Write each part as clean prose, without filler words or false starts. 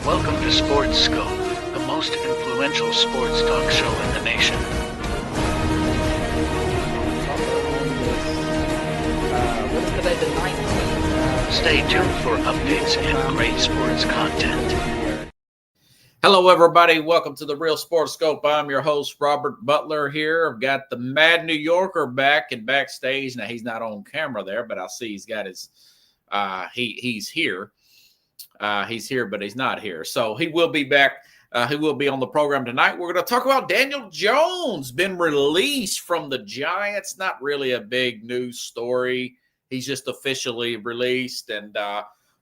Welcome to Sports Scope, the most influential sports talk show in the nation. Stay tuned for updates and great sports content. Hello, everybody. Welcome to the Real Sports Scope. I'm your host, Robert Butler here. I've got the Mad New Yorker back and backstage. Now, he's not on camera there, but I see he's got his he's here. He's here, but he's not here. So he will be back. He will be on the program tonight. We're going to talk about Daniel Jones, been released from the Giants. Not really a big news story. He's just officially released, and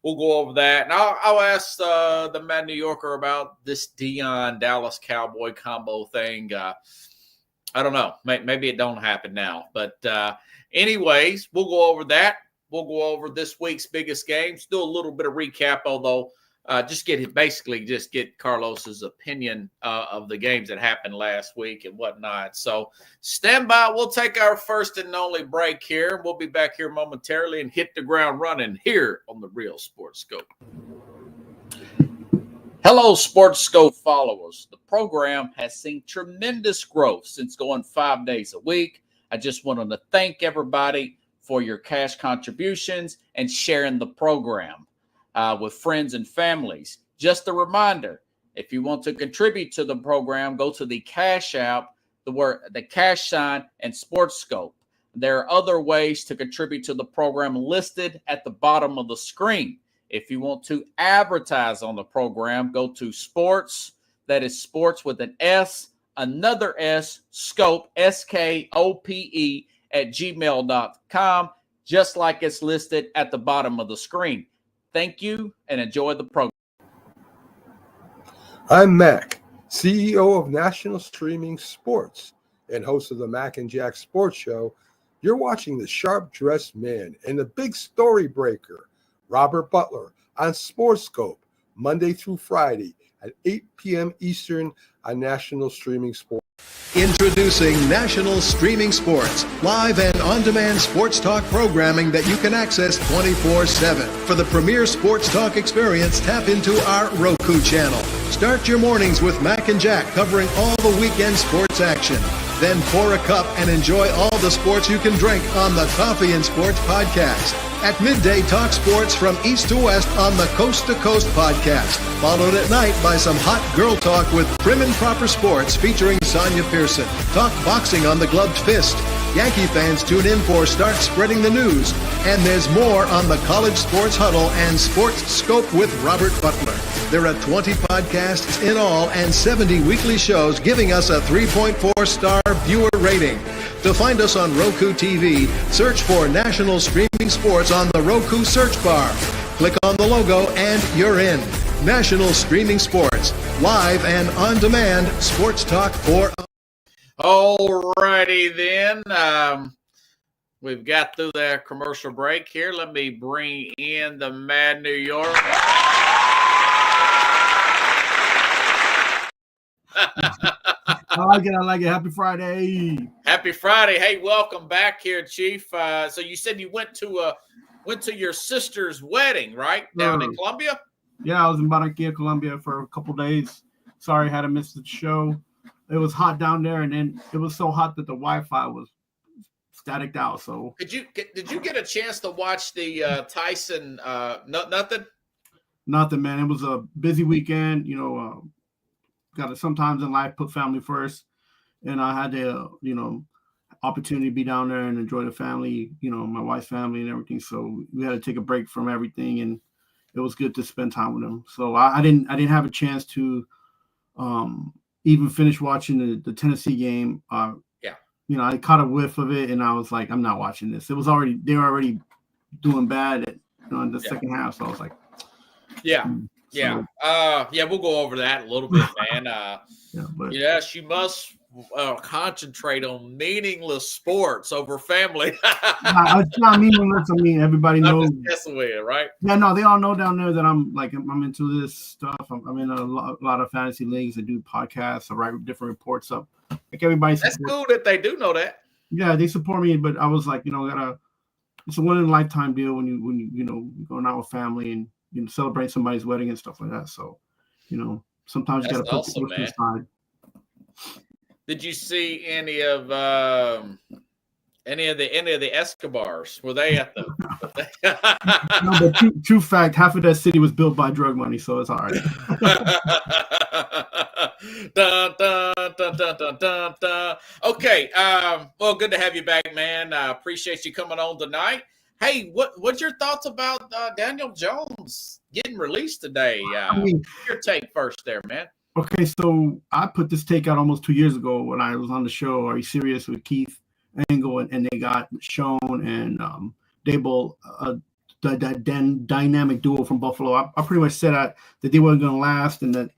we'll go over that. And I'll ask the Mad New Yorker about this Deion Dallas Cowboy combo thing. I don't know. Maybe it don't happen now. But anyways, we'll go over that. We'll go over this week's biggest games, do a little bit of recap, although just get Carlos's opinion of the games that happened last week and whatnot. So stand by. We'll take our first and only break here. We'll be back here momentarily and hit the ground running here on the Real Sports Scope. Hello, Sports Scope followers. The program has seen tremendous growth since going 5 days a week. I just wanted to thank everybody for your cash contributions and sharing the program with friends and families. Just a reminder, if you want to contribute to the program, go to the Cash App, the cash sign, and Sports Scope. There are other ways to contribute to the program listed at the bottom of the screen. If you want to advertise on the program, go to Sports, that is Sports with an S, another S, Scope, SKOPE, at gmail.com, just like it's listed at the bottom of the screen. Thank you and enjoy the program. I'm Mac, CEO of National Streaming Sports and host of the Mac and Jack Sports Show. You're watching the sharp-dressed man and the big story breaker, Robert Butler, on Sports Scope, Monday through Friday at 8 p.m. Eastern on National Streaming Sports. Introducing National Streaming Sports, live and on-demand sports talk programming that you can access 24/7. For the premier sports talk experience, tap into our Roku channel. Start your mornings with Mac and Jack covering all the weekend sports action. Then pour a cup and enjoy all the sports you can drink on the Coffee and Sports podcast. At midday, talk sports from east to west on the Coast to Coast podcast. Followed at night by some hot girl talk with Prim and Proper Sports featuring Sonia Pearson. Talk boxing on the Gloved Fist. Yankee fans tune in for Start Spreading the News. And there's more on the College Sports Huddle and Sports Scope with Robert Butler. There are 20 podcasts in all and 70 weekly shows giving us a 3.4-star viewer rating. To find us on Roku TV, search for National Streaming Sports on the Roku search bar. Click on the logo and you're in. National Streaming Sports, live and on-demand sports talk for... All righty then. We've got through the commercial break here. Let me bring in the Mad New York. I like it. Happy Friday. Happy Friday. Hey, welcome back here, Chief. So you said you went to your sister's wedding, right? Down in Colombia? Yeah, I was in Barranquilla, Colombia for a couple days. Sorry I had to miss the show. It was hot down there, and then it was so hot that the Wi-Fi was staticked out. So did you get a chance to watch the Tyson nothing? Nothing, man. It was a busy weekend, got to sometimes in life put family first, and I had the opportunity to be down there and enjoy the family, my wife's family and everything. So we had to take a break from everything, and it was good to spend time with them. So I didn't have a chance to even finish watching the Tennessee game. I caught a whiff of it, and I was like, I'm not watching this. They were already doing bad in the second half, so I was like, we'll go over that a little bit, man. Yes, you must concentrate on meaningless sports over family. It's not meaningless. I mean, everybody knows. Right? Yeah, no, they all know down there that I'm into this stuff. I'm in a lot of fantasy leagues. I do podcasts. I write different reports up. Like everybody's. That's cool that they do know that. Yeah, they support me, but I was like, it's a one in a lifetime deal when you going out with family and celebrate somebody's wedding and stuff like that. So Sometimes you got That's to put awesome, the man. aside. Did you see any of the Escobars? Were they at the? No, but true fact, half of that city was built by drug money, so it's all right. Dun, dun, dun, dun, dun, dun, dun. Okay, well, good to have you back, man. I appreciate you coming on tonight. Hey, what's your thoughts about Daniel Jones getting released today? Your take first there, man. Okay, so I put this take out almost 2 years ago when I was on the show Are You Serious with Keith Angle, and they got Sean and Dable, that dynamic duo from Buffalo. I pretty much said that they weren't going to last and that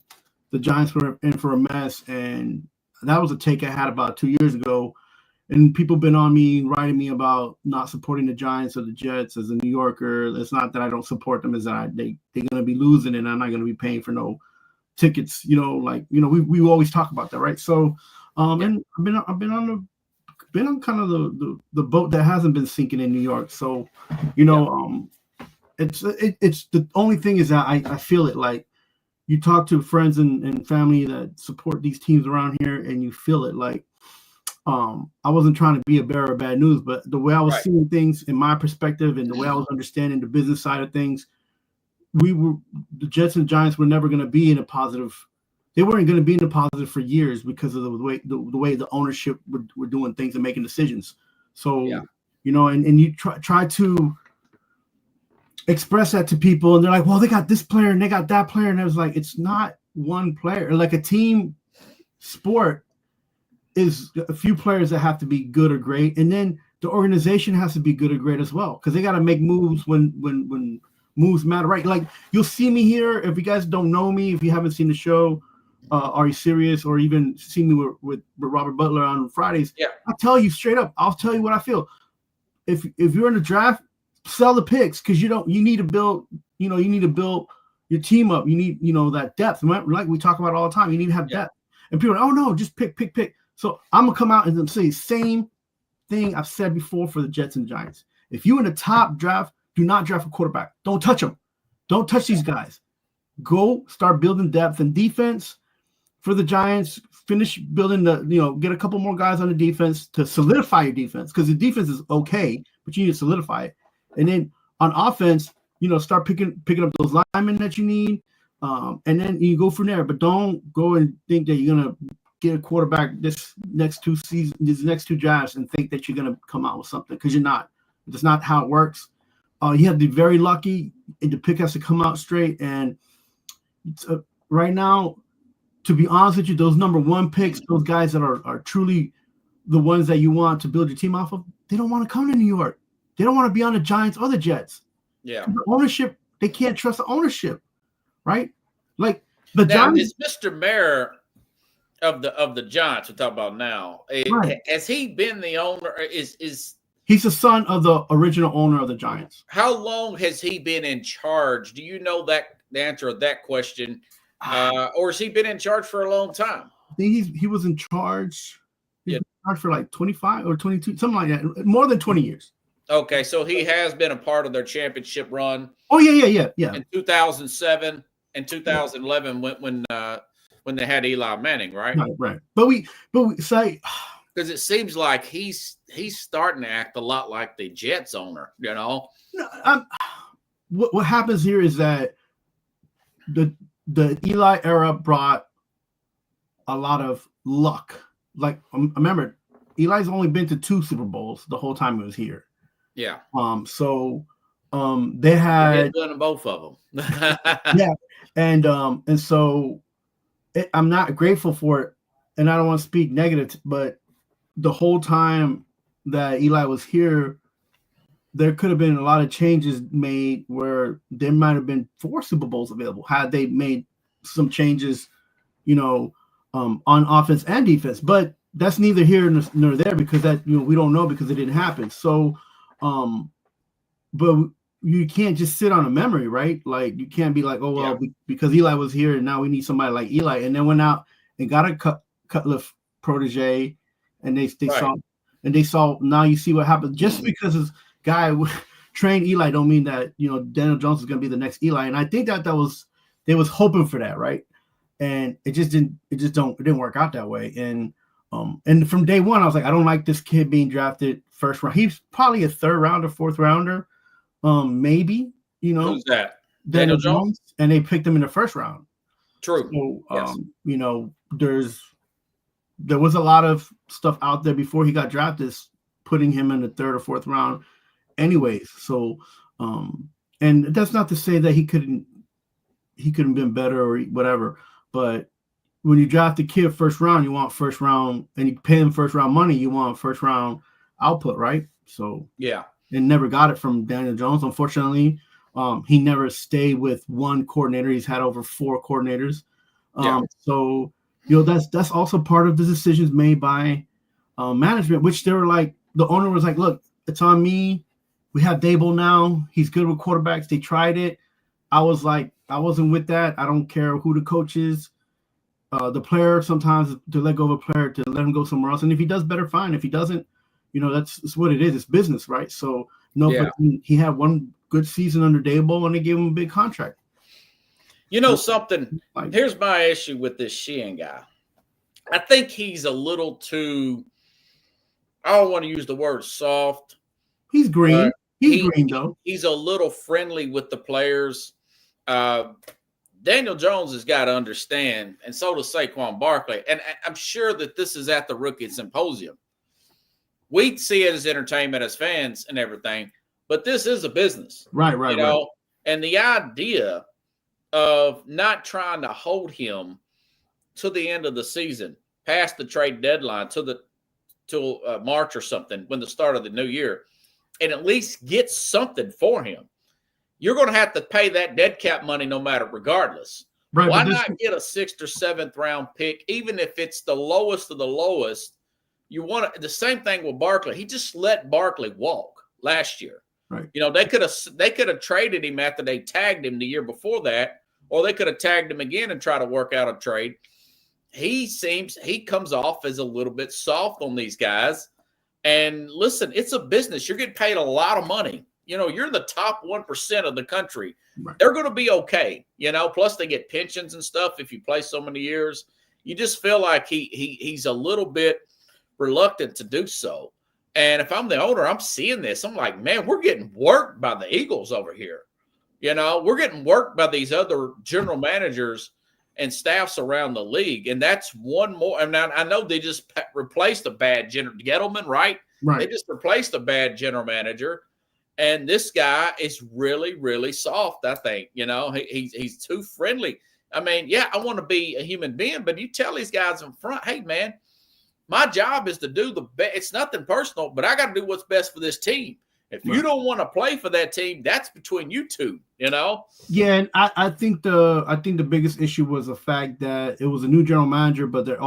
the Giants were in for a mess, and that was a take I had about 2 years ago. And people been on me, writing me about not supporting the Giants or the Jets as a New Yorker. It's not that I don't support them, it's that they're going to be losing and I'm not going to be paying for no tickets. We always talk about that, right? So, and I've been on kind of the boat that hasn't been sinking in New York. So, it's the only thing is that I feel it. Like, you talk to friends and family that support these teams around here, and you feel it. Like, I wasn't trying to be a bearer of bad news, but the way I was seeing things in my perspective and the way I was understanding the business side of things, the Jets and Giants were never going to be in a positive. They weren't going to be in a positive for years because of the way the ownership were doing things and making decisions. So, and you try to express that to people, and they're like, well, they got this player and they got that player. And I was like, it's not one player. Like, a team sport is a few players that have to be good or great. And then the organization has to be good or great as well, because they got to make moves when moves matter, right? Like, you'll see me here. If you guys don't know me, if you haven't seen the show, Are You Serious, or even see me with Robert Butler on Fridays, I'll tell you straight up. I'll tell you what I feel. If you're in the draft, sell the picks, because you need to build. You need to build your team up. You need that depth. Like we talk about all the time. You need to have depth. And people are, oh no, just pick. So I'm gonna come out and say the same thing I've said before for the Jets and Giants. If you in the top draft, do not draft a quarterback. Don't touch them. Don't touch these guys. Go start building depth and defense for the Giants. Finish building get a couple more guys on the defense to solidify your defense, because the defense is okay, but you need to solidify it. And then on offense, start picking up those linemen that you need, and then you go from there. But don't go and think that you're gonna get a quarterback these next two drafts and think that you're gonna come out with something, because you're not. It's not how it works. You have to be very lucky, and the pick has to come out straight. And right now, to be honest with you, those number one picks, those guys that are truly the ones that you want to build your team off of, they don't want to come to New York. They don't want to be on the Giants or the Jets. Yeah. The ownership, they can't trust the ownership, right? Like, the now, Giants. Is Mr. Mayor of the Giants we're talking about now, has he been the owner? He's the son of the original owner of the Giants. How long has he been in charge? Do you know the answer of that question? Or has he been in charge for a long time? I think he was in charge. He's been in charge for like 25 or 22, something like that. More than 20 years. Okay, so he has been a part of their championship run. Oh yeah. In 2007 and 2011 when they had Eli Manning, right? Right. But we say, because it seems like he's starting to act a lot like the Jets owner, What happens here is that the Eli era brought a lot of luck. Like, remember, Eli's only been to 2 Super Bowls the whole time he was here. Yeah. So they had done both of them. Yeah. And so I'm not grateful for it, and I don't want to speak negative, but the whole time that Eli was here, there could have been a lot of changes made where there might have been 4 Super Bowls available had they made some changes, on offense and defense. But that's neither here nor there, because that we don't know, because it didn't happen. So, but you can't just sit on a memory, right? Like, you can't be like, oh well, because Eli was here and now we need somebody like Eli, and then went out and got a Cutcliffe protege, and they saw. Now you see what happened. Just because this guy trained Eli, don't mean that Daniel Jones is going to be the next Eli. And I think they was hoping for that, right? and it didn't work out that way. And from day one, I was like, I don't like this kid being drafted first round. He's probably a third rounder, fourth rounder, maybe. Who's that? Daniel Jones, and they picked him in the first round. True. So, yes. There was a lot of stuff out there before he got drafted, putting him in the third or fourth round, anyways. So, and that's not to say that he couldn't been better or whatever, but when you draft a kid first round, you want first round, and you pay him first round money, you want first round output, right? So yeah, and never got it from Daniel Jones, unfortunately. He never stayed with one coordinator. He's had over 4 coordinators. So that's also part of the decisions made by management, which they were like, the owner was like, look, it's on me. We have Dable now. He's good with quarterbacks. They tried it. I was like, I wasn't with that. I don't care who the coach is. The player, sometimes to let go of a player, to let him go somewhere else. And if he does better, fine. If he doesn't, that's what it is. It's business, right? So but he had one good season under Dable, and they gave him a big contract. Something, here's my issue with this Sheehan guy. I think he's a little too, I don't want to use the word soft. He's green. He's green, though. He's a little friendly with the players. Daniel Jones has got to understand, and so does Saquon Barkley. And I'm sure that this is at the Rookie Symposium. We see it as entertainment as fans and everything, but this is a business. Right. And the idea of not trying to hold him to the end of the season, past the trade deadline, till March or something, when the start of the new year, and at least get something for him. You're going to have to pay that dead cap money regardless. Right. Why not get a 6th or 7th round pick, even if it's the lowest of the lowest? You want the same thing with Barkley. He just let Barkley walk last year. Right. They could have traded him after they tagged him the year before that, or they could have tagged him again and try to work out a trade. He comes off as a little bit soft on these guys. And listen, it's a business. You're getting paid a lot of money. You're the top 1% of the country. Right. They're going to be okay. Plus they get pensions and stuff if you play so many years. You just feel like he's a little bit reluctant to do so. And if I'm the owner, I'm seeing this. I'm like, man, we're getting worked by the Eagles over here. We're getting worked by these other general managers and staffs around the league. And that's one more. And I know they just replaced a bad Gettleman, right? Right. They just replaced a bad general manager. And this guy is really, really soft, I think. He's too friendly. I mean, yeah, I want to be a human being, but you tell these guys in front, hey, man, my job is to do the best. It's nothing personal, but I got to do what's best for this team. If you don't want to play for that team, that's between you two, Yeah, and I think the biggest issue was the fact that it was a new general manager, but they're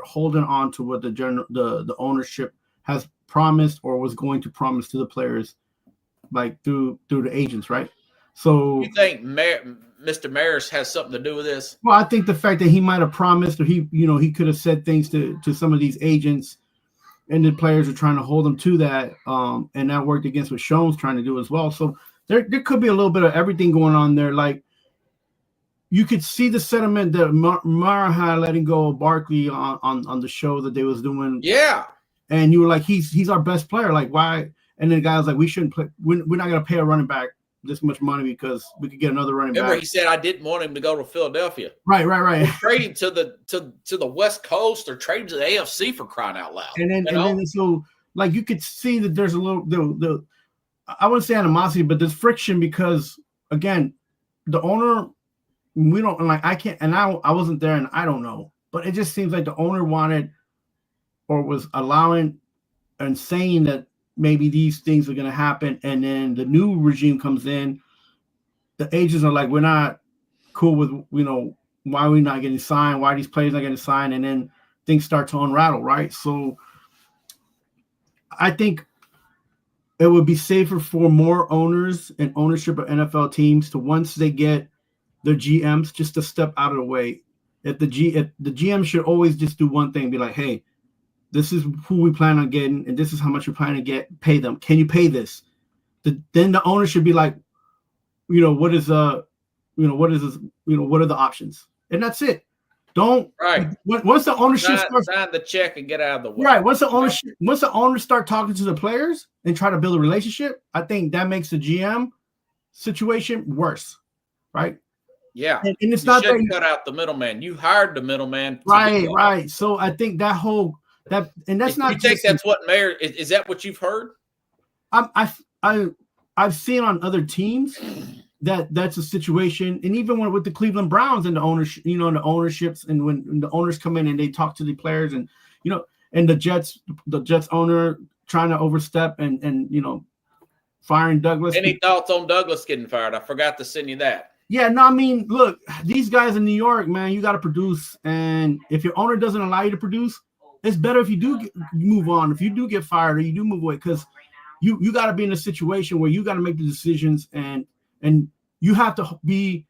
holding on to what the ownership has promised or was going to promise to the players, like through the agents, right? So you think Mr. Maris has something to do with this? Well, I think the fact that he might have promised, or he could have said things to some of these agents, and the players are trying to hold them to that, and that worked against what Schoen's trying to do as well. So there could be a little bit of everything going on there. Like, you could see the sentiment that Mara had letting go of Barkley on the show that they was doing. Yeah. And you were like, he's our best player. Like, why? And then the guy was like, we shouldn't play. We're not going to pay a running back this much money because we could get another running Remember, back. he said I didn't want him to go to Philadelphia. Right. Trade him to the West Coast, or trade him to the AFC, for crying out loud. And then so like you could see that there's a little the I wouldn't say animosity, but there's friction because, again, the owner, we don't like, I can't, and I wasn't there and I don't know, but it just seems like the owner wanted or was allowing and saying that maybe these things are going to happen. And then the new regime comes in. The agents are like, we're not cool with, why are we not getting signed? Why are these players not getting signed? And then things start to unravel, right? So I think it would be safer for more owners and ownership of NFL teams to, once they get their GMs, just to step out of the way. If the GM should always just do one thing, be like, hey, this is who we plan on getting, and this is how much we plan to pay them. Can you pay this? Then the owner should be like, what are the options? And that's it. Don't once the ownership sign the check and get out of the way. Right. Once the owners start talking to the players and try to build a relationship, I think that makes the GM situation worse. Right. Yeah. And it's not that you cut out the middleman. You hired the middleman. Right. So I think that's not. You think that's what Mayor is that what you've heard? I've seen on other teams that's a situation, and even with the Cleveland Browns and the owners, and the ownerships, and when the owners come in and they talk to the players, and and the Jets owner trying to overstep and firing Douglas. Any thoughts on Douglas getting fired? I forgot to send you that. Yeah, no, I mean, look, these guys in New York, man, you got to produce, and if your owner doesn't allow you to produce, it's better if you do move on. If you do get fired or you do move away, because you got to be in a situation where you got to make the decisions, and you have to be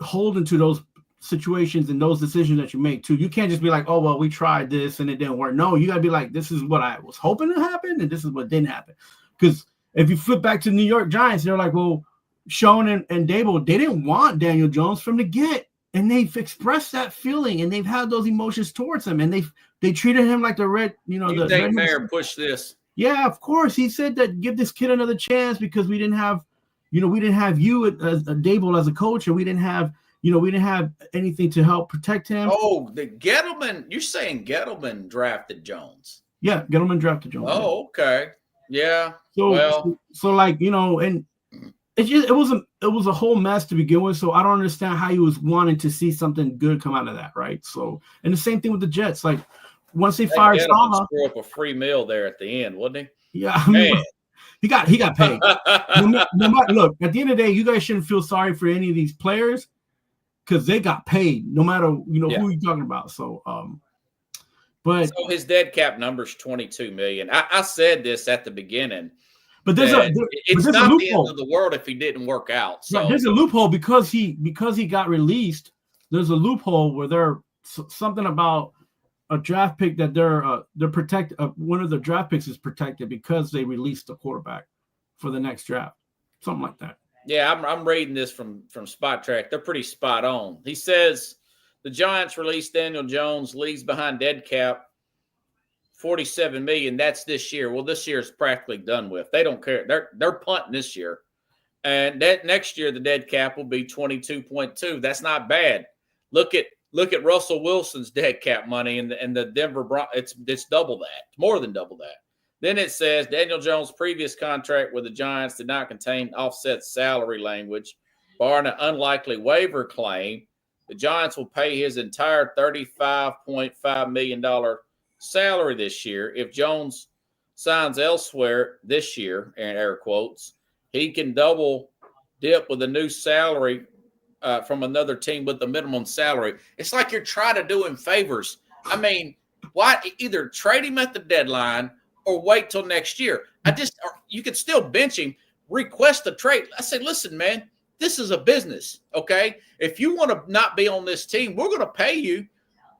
holding to those situations and those decisions that you make too. You can't just be like, oh, well, we tried this and it didn't work. No, you got to be like, this is what I was hoping to happen, and this is what didn't happen. Because if you flip back to the New York Giants, they're like, well, Sean and Dable, they didn't want Daniel Jones from the get, and they've expressed that feeling, and they've had those emotions towards him, and they treated him like the red, You think Mayor pushed this? Yeah, of course. He said that give this kid another chance because we didn't have you as Dable as a coach, and we didn't have anything to help protect him. Oh, the Gettleman. You're saying Gettleman drafted Jones? Yeah, Gettleman drafted Jones. Oh, okay. Yeah. So and it was a whole mess to begin with. So I don't understand how he was wanting to see something good come out of that, right? So, and the same thing with the Jets. Like once they fired Saleh, screw up a free meal there at the end, wasn't he? Yeah, I mean, he got paid. Look, at the end of the day, you guys shouldn't feel sorry for any of these players because they got paid, no matter who you're talking about. So, but so his dead cap number's $22 million. I said this at the beginning. But it's not a the end of the world if he didn't work out. So there's a loophole because he got released. There's a loophole where there's something about a draft pick that they're protected. One of the draft picks is protected because they released the quarterback for the next draft, something like that. Yeah, I'm reading this from Spot Track. They're pretty spot on. He says the Giants released Daniel Jones, leaves behind dead cap $47 million. That's this year. Well, this year is practically done with. They don't care. They're punting this year, and that next year the dead cap will be 22.2. That's not bad. Look at Russell Wilson's dead cap money and the Denver Broncos. It's double that. It's more than double that. Then it says Daniel Jones' previous contract with the Giants did not contain offset salary language, barring an unlikely waiver claim. The Giants will pay his entire $35.5 million salary this year. If Jones signs elsewhere this year, in air quotes, he can double dip with a new salary from another team with the minimum salary. It's like you're trying to do him favors. I mean, why either trade him at the deadline or wait till next year? You could still bench him, request a trade. I say, listen, man, this is a business, okay? If you want to not be on this team, we're going to pay you,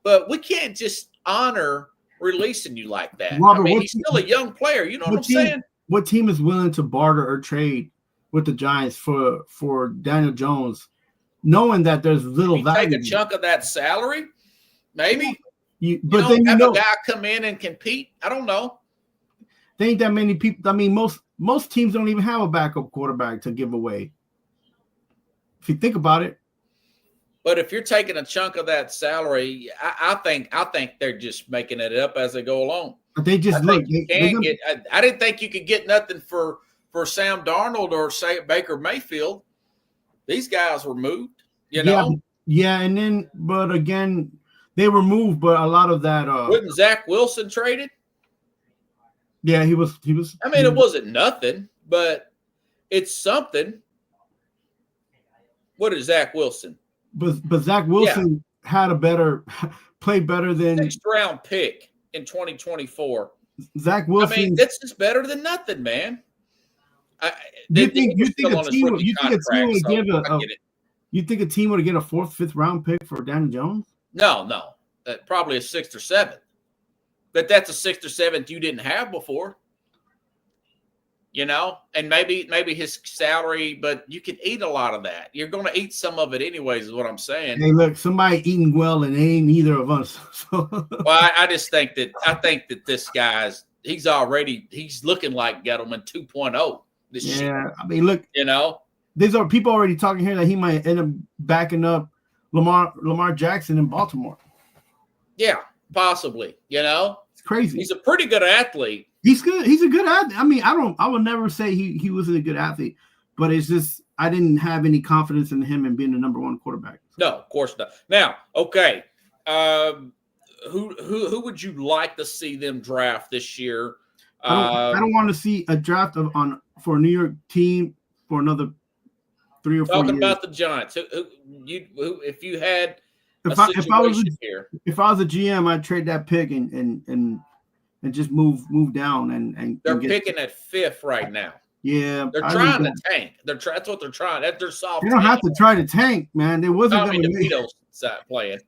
but we can't just honor releasing you like that. Robert, he's still a young player. You know what I'm saying? What team is willing to barter or trade with the Giants for Daniel Jones, knowing that there's little value? Take a chunk of that salary, maybe. But then have a guy come in and compete. I don't know. There ain't that many people. I mean, most teams don't even have a backup quarterback to give away. If you think about it. But if you're taking a chunk of that salary, I think they're just making it up as they go along. But they just I didn't think you could get nothing for Sam Darnold or say Baker Mayfield. These guys were moved, know. Yeah, and then but again, they were moved, but a lot of that wasn't Zach Wilson traded? Yeah, he was. I mean, it wasn't nothing, but it's something. What is Zach Wilson? But Zach Wilson had played better than 6th round pick in 2024. Zach Wilson. I mean, this is better than nothing, man. You think a team would give a 4th, 5th round pick for Daniel Jones? No, probably a 6th or 7th. But that's a 6th or 7th you didn't have before. and maybe his salary, but you can eat a lot of that. You're going to eat some of it anyways, is what I'm saying. Hey, look, somebody eating well, and it ain't neither of us. So. Well, I just think that this guy's he's looking like Gettleman 2.0 this year. I mean, look, there's people already talking here that he might end up backing up Lamar Jackson in Baltimore. Yeah, possibly. It's crazy. He's a pretty good athlete. He's good. He's a good athlete. I mean, I would never say he wasn't a good athlete, but it's just I didn't have any confidence in him and being the number one quarterback. No, of course not. Now, okay, who would you like to see them draft this year? I don't want to see a draft for a New York team for another 3 or 4 years. Talking about the Giants, if you had if I was a GM, I'd trade that pick and just move down and they're picking at 5th right now. Yeah, they're trying to tank. That's what they're trying. That's their soft. They don't have to try to tank, man. They wasn't going to playing.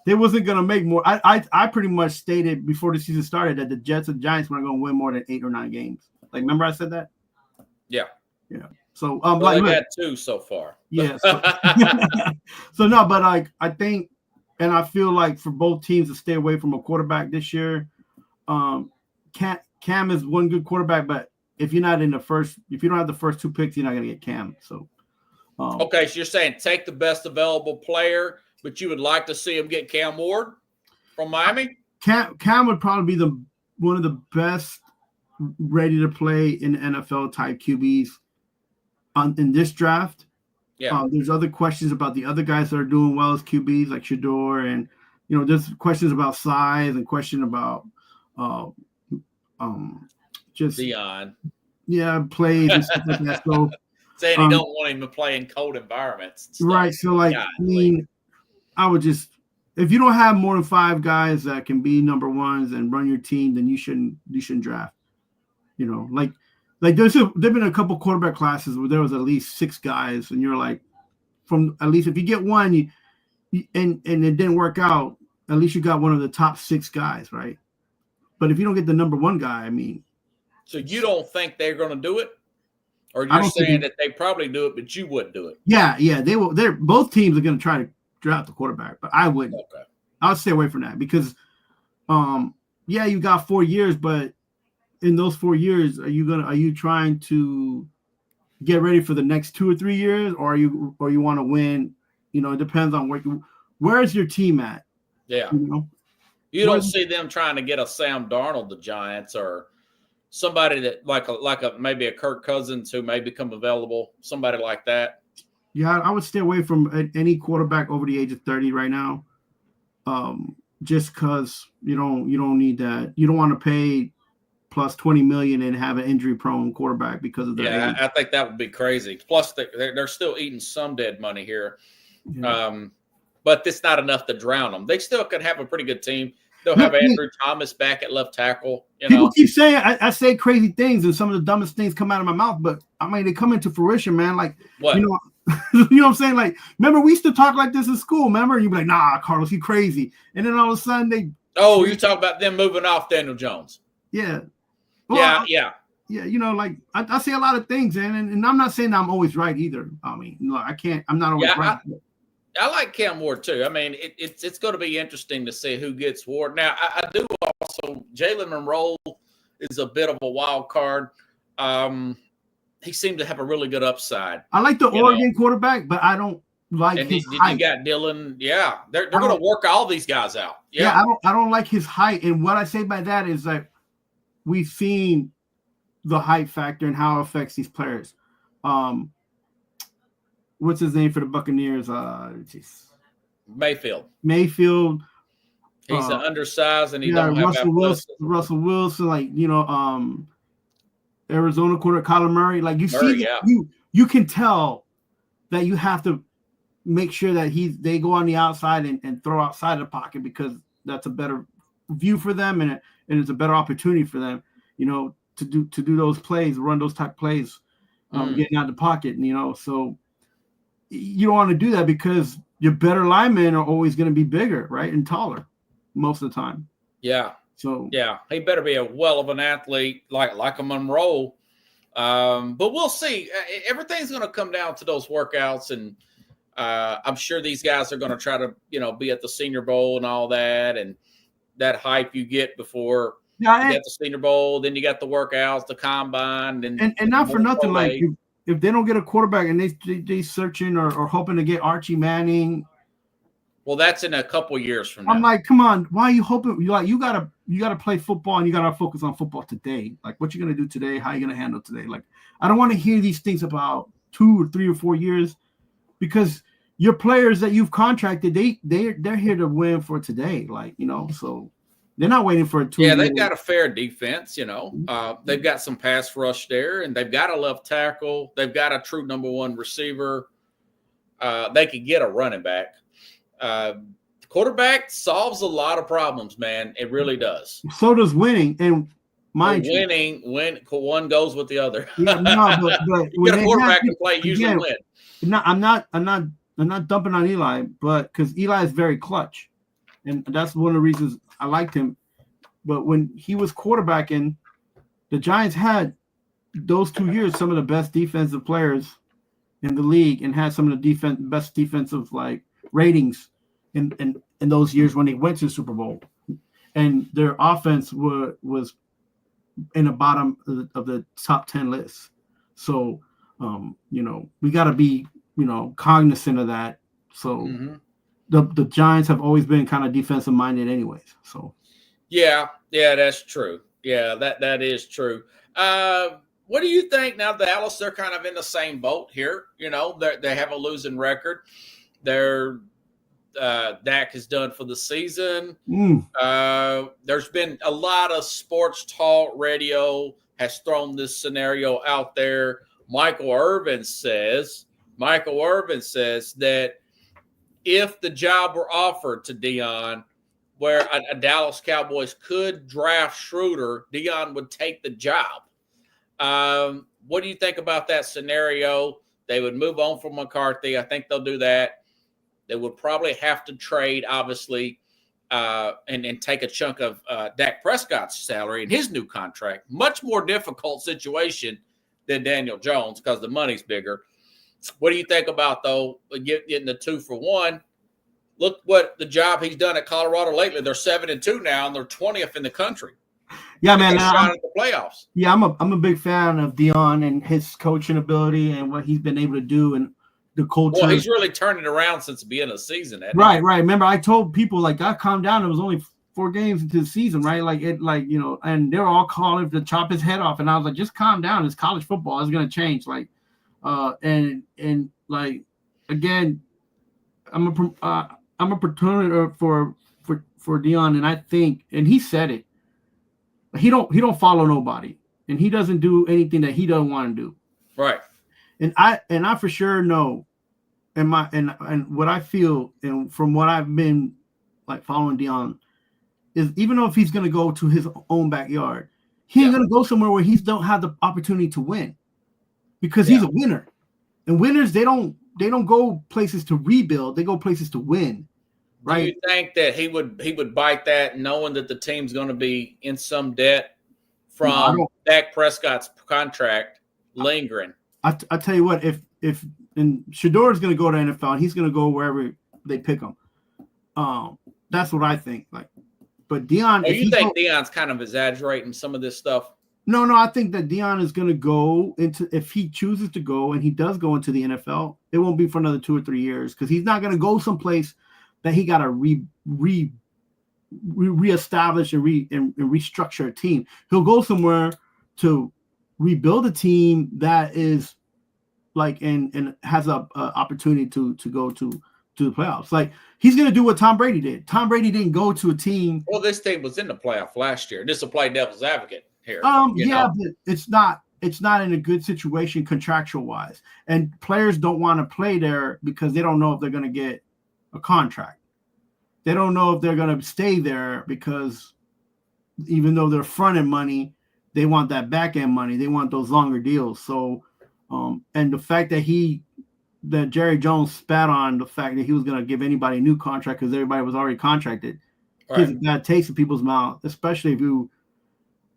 They wasn't going to make more. I pretty much stated before the season started that the Jets and Giants weren't going to win more than 8 or 9 games. Like, remember I said that? Yeah. So they got 2 so far. Yeah. So no, but I think, and I feel like for both teams to stay away from a quarterback this year. Cam is one good quarterback, but if you don't have the first 2 picks, you're not going to get Cam. So, okay, so you're saying take the best available player, but you would like to see him get Cam Ward from Miami? Cam would probably be one of the best ready to play in NFL type QBs in this draft. Yeah. There's other questions about the other guys that are doing well as QBs like Shador, and there's questions about size and question about just Dion. Yeah, plays and stuff like that. So saying you don't want him to play in cold environments. Right. So I would just, if you don't have more than 5 guys that can be number ones and run your team, then you shouldn't draft. There's been a couple quarterback classes where there was at least 6 guys, and you're like, from at least if you get one, and it didn't work out, at least you got one of the top 6 guys, right? But if you don't get the number 1 guy, I mean. So you don't think they're going to do it? Or you're saying that they probably do it, but you wouldn't do it? Yeah, they will. Both teams are going to try to draft the quarterback, but I wouldn't. Okay. I'll stay away from that because, you got 4 years, but in those 4 years, are you trying to get ready for the next 2 or 3 years, or you want to win? It depends on where's your team at. Yeah. You don't see them trying to get a Sam Darnold, the Giants, or somebody that maybe a Kirk Cousins who may become available, somebody like that. Yeah, I would stay away from any quarterback over the age of 30 right now, just because you don't need that. You don't want to pay plus $20 million and have an injury-prone quarterback because of their age. I think that would be crazy. Plus, they're still eating some dead money here, but it's not enough to drown them. They still can have a pretty good team. They'll have Andrew Thomas back at left tackle. People keep saying I say crazy things, and some of the dumbest things come out of my mouth, but I mean they come into fruition, man. Like what? You know what I'm saying? Like, remember we used to talk like this in school, remember? And you'd be like, nah, Carlos, you crazy. And then all of a sudden you talk about them moving off Daniel Jones. Yeah. Well, yeah. Like I say a lot of things, and I'm not saying I'm always right either. I mean, I'm not always right. I like Cam Ward too. I mean, it's going to be interesting to see who gets Ward. Now, I do also, Jalen Monroe is a bit of a wild card. He seemed to have a really good upside. I like the Oregon quarterback, but I don't like his height. You got Dylan. Yeah, they're going to work all these guys out. Yeah, I don't like his height. And what I say by that is that we've seen the height factor and how it affects these players. What's his name for the Buccaneers? Mayfield. He's undersized and he don't have Russell Wilson, like Arizona quarterback Kyler Murray. Like you can tell that you have to make sure that they go on the outside and throw outside of the pocket because that's a better view for them and it's a better opportunity for them, to do those plays, run those type plays, getting out of the pocket, so. You don't want to do that because your better linemen are always going to be bigger, right, and taller most of the time. Yeah. So he better be a well of an athlete like a Monroe. But we'll see. Everything's going to come down to those workouts, and I'm sure these guys are going to try to, be at the Senior Bowl and all that, and that hype you get before you get the Senior Bowl. Then you got the workouts, the combine, and not for nothing. Like if they don't get a quarterback and they searching or hoping to get Archie Manning. Well, that's in a couple years from now. I'm like, come on, why are you hoping? You gotta play football and you gotta focus on football today. Like, what you gonna do today? How you gonna handle today? Like, I don't want to hear these things about 2 or 3 or 4 years, because your players that you've contracted, they're here to win for today. Like, so they're not waiting for a 2 year. Yeah, they've got a fair defense. They've got some pass rush there, and they've got a left tackle. They've got a true number 1 receiver. They could get a running back. Quarterback solves a lot of problems, man. It really does. So does winning, and winning one goes with the other. Yeah, no, but you get a quarterback can play, usually win. I'm not dumping on Eli, but because Eli is very clutch, and that's one of the reasons I liked him. But when he was quarterbacking, the Giants had those 2 years some of the best defensive players in the league, and had some of the best defensive ratings in those years when they went to the Super Bowl, and their offense was in the bottom of the top 10 list. So, we got to be, cognizant of that. So the Giants have always been kind of defensive minded anyways. So, yeah, that's true. Yeah, that is true. What do you think now? Dallas, they're kind of in the same boat here. They have a losing record. Dak is done for the season. There's been a lot of sports talk radio has thrown this scenario out there. Michael Irvin says that if the job were offered to Deion, where a Dallas Cowboys could draft Schroeder, Deion would take the job. What do you think about that scenario? They would move on from McCarthy. I think they'll do that. They would probably have to trade, obviously, and take a chunk of Dak Prescott's salary and his new contract. Much more difficult situation than Daniel Jones because the money's bigger. What do you think about, though, getting the 2 for 1? Look what the job he's done at Colorado lately. They're 7-2 now, and they're 20th in the country. Yeah, man. Shot at the playoffs. Yeah, I'm a big fan of Deion and his coaching ability and what he's been able to do and the culture. Well, he's really turned it around since the beginning of the season. Right. Remember, I told people I calm down. It was only 4 games into the season, right? And they're all calling to chop his head off, and I was like, just calm down. It's college football. It's gonna change. Again, I'm a proponent for Deion, and I think, and he said it. He don't follow nobody, and he doesn't do anything that he doesn't want to do. Right. And I for sure know, and what I feel, and from what I've been following Deion, is even though if he's gonna go to his own backyard, he ain't gonna go somewhere where he don't have the opportunity to win, because he's a winner, and winners they don't go places to rebuild, they go places to win. Right? Do you think that he would bite that, knowing that the team's going to be in some debt from Dak Prescott's contract lingering? I tell you what, if Shedeur is going to go to NFL, and he's going to go wherever they pick him. That's what I think. But Deion, you think Deion's kind of exaggerating some of this stuff? No, I think that Deion is going to go into, if he chooses to go, and he does go into the NFL, it won't be for another 2 or 3 years, because he's not going to go someplace that he got to reestablish and restructure a team. He'll go somewhere to rebuild a team that is and has a opportunity to go to the playoffs. He's going to do what Tom Brady did. Tom Brady didn't go to a team. Well, this team was in the playoff last year. Just to play devil's advocate here. But it's not in a good situation contractual wise, and players don't want to play there because they don't know if they're going to get a contract. They don't know if they're going to stay there, because even though they're front-end money, they want that back-end money. They want those longer deals. So, and the fact that Jerry Jones spat on the fact that he was going to give anybody a new contract because everybody was already contracted, gives a bad taste in people's mouth, especially if you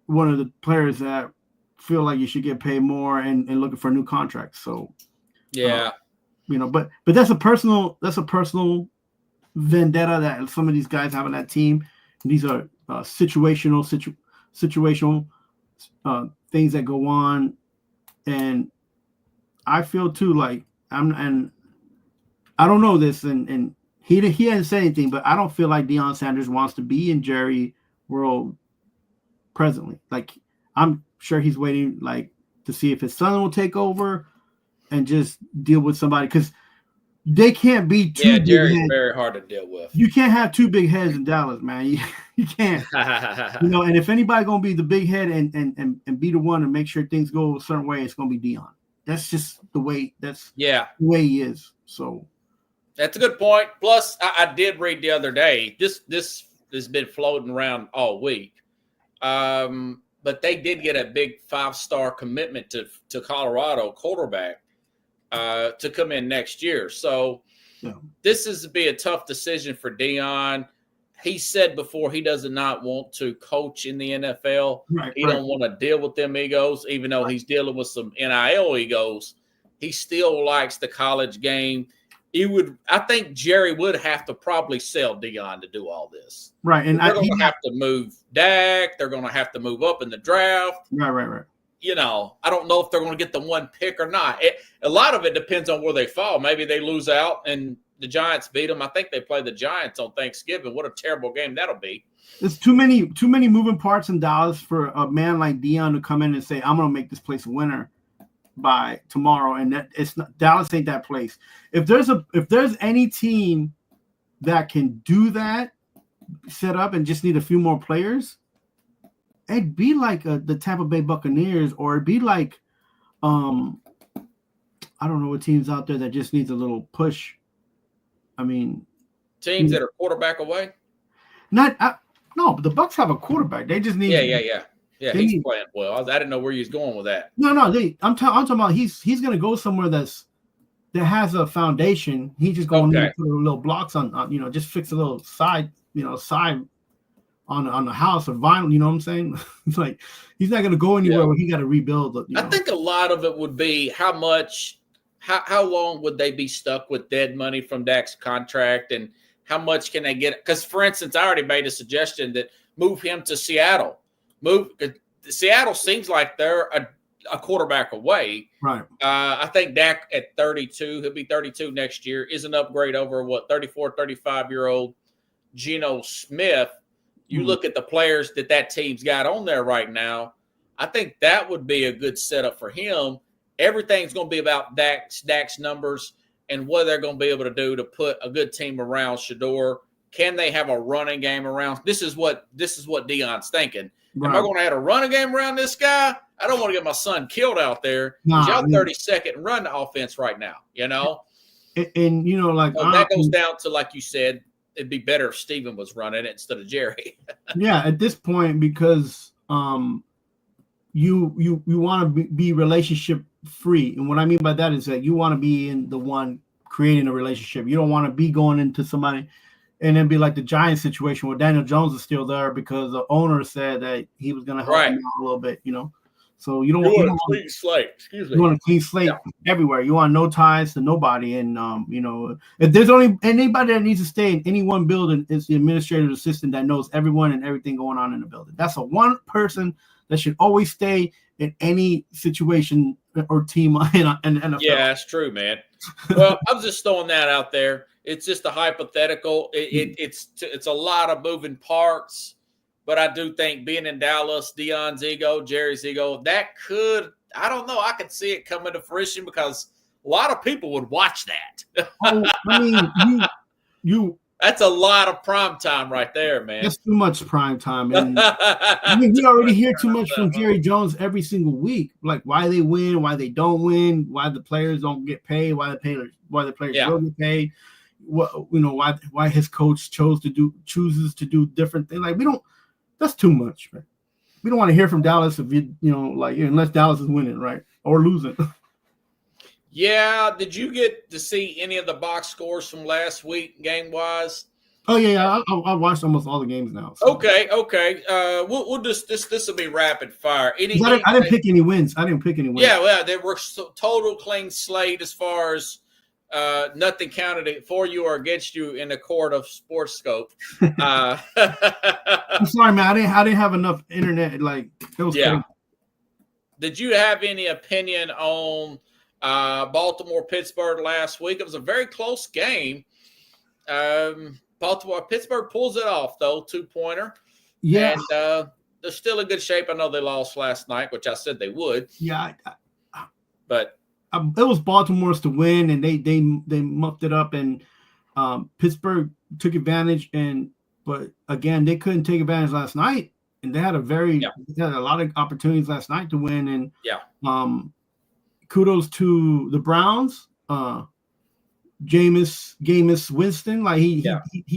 one of the players that feel like you should get paid more and looking for new contracts. So Yeah. But that's a personal vendetta that some of these guys have on that team. These are situational things that go on, and I feel too like and I don't know this, and he hasn't said anything, but I don't feel like Deion Sanders wants to be in Jerry World presently. Like, I'm sure he's waiting like to see if his son will take over and just deal with somebody, because they can't be too big Jerry's heads. very hard to deal with. You can't have two big heads in Dallas, man. You can't. And if anybody gonna be the big head and be the one to make sure things go a certain way, it's gonna be Deion. That's just the way. That's the way he is. So that's a good point. Plus, I did read the other day. This has been floating around all week. But they did get a big 5-star commitment to Colorado quarterback to come in next year. So this is to be a tough decision for Deion. He said before he does not want to coach in the NFL. He don't want to deal with them egos, even though he's dealing with some NIL egos. He still likes the college game. I think Jerry would have to probably sell Deion to do all this. Right. And they're going to have to move Dak. They're going to have to move up in the draft. Right. I don't know if they're going to get the one pick or not. A lot of it depends on where they fall. Maybe they lose out and the Giants beat them. I think they play the Giants on Thanksgiving. What a terrible game that'll be. There's too many moving parts in Dallas for a man like Deion to come in and say, I'm going to make this place a winner by tomorrow. And that it's not, Dallas ain't that place. If there's any team that can do that, set up and just need a few more players, it'd be like the Tampa Bay Buccaneers, or it'd be like I don't know what teams out there that just needs a little push. I mean, teams that are quarterback away. No, but the Bucs have a quarterback. They just need. Yeah, he's playing well. I didn't know where he was going with that. No. I'm talking about he's going to go somewhere that has a foundation. He's just going to put a little blocks on just fix a little side on the house or vinyl. You know what I'm saying? It's like he's not going to go anywhere where he got to rebuild. I think a lot of it would be how long would they be stuck with dead money from Dak's contract, and how much can they get? Because, for instance, I already made a suggestion that move him to Seattle. Seattle seems like they're a quarterback away. Right. I think Dak at 32, he'll be 32 next year, is an upgrade over 34, 35-year-old Geno Smith. You look at the players that team's got on there right now, I think that would be a good setup for him. Everything's going to be about Dak's numbers and what they're going to be able to do to put a good team around Shedeur. Can they have a running game around? This is what Deion's thinking. Right. Am I going to have a running game around this guy? I don't want to get my son killed out there. Y'all 32nd run the offense right now, And that goes down to, like you said, it'd be better if Steven was running it instead of Jerry. Yeah, at this point, because you want to be relationship free, and what I mean by that is that you want to be in the one creating a relationship. You don't want to be going into somebody and then be like the Giants situation where Daniel Jones is still there because the owner said that he was going to help him out a little bit, So you want a clean slate. Excuse me. You want a clean slate everywhere. You want no ties to nobody. And if there's only anybody that needs to stay in any one building, it's the administrative assistant that knows everyone and everything going on in the building. That's a one person that should always stay in any situation or team in NFL. Yeah, that's true, man. Well, I'm just throwing that out there. It's just a hypothetical. It's a lot of moving parts. But I do think being in Dallas, Deion's ego, Jerry's ego, that could, I don't know, I could see it coming to fruition because a lot of people would watch that. That's a lot of prime time right there, man. That's too much prime time. And we already hear too much from Jerry Jones every single week, like why they win, why they don't win, why the players don't get paid, why the players will get paid, why his coach chooses to do different things. Like that's too much, man. We don't want to hear from Dallas if unless Dallas is winning, right? Or losing. Yeah. Did you get to see any of the box scores from last week game-wise? Oh yeah, I watched almost all the games now. So. Okay. We'll just this will be rapid fire. I didn't pick any wins. Yeah, well, they were total clean slate as far as nothing counted for you or against you in the court of Sports Scope. I'm sorry, man. I didn't have enough internet. Like it was crazy. Did you have any opinion on Baltimore-Pittsburgh last week? It was a very close game. Pittsburgh pulls it off, though, 2-pointer. Yeah. And they're still in good shape. I know they lost last night, which I said they would. Yeah. But it was Baltimore's to win, and they muffed it up, and Pittsburgh took advantage. But again, they couldn't take advantage last night, and they had a lot of opportunities last night to win. And kudos to the Browns. Jameis Winston, like he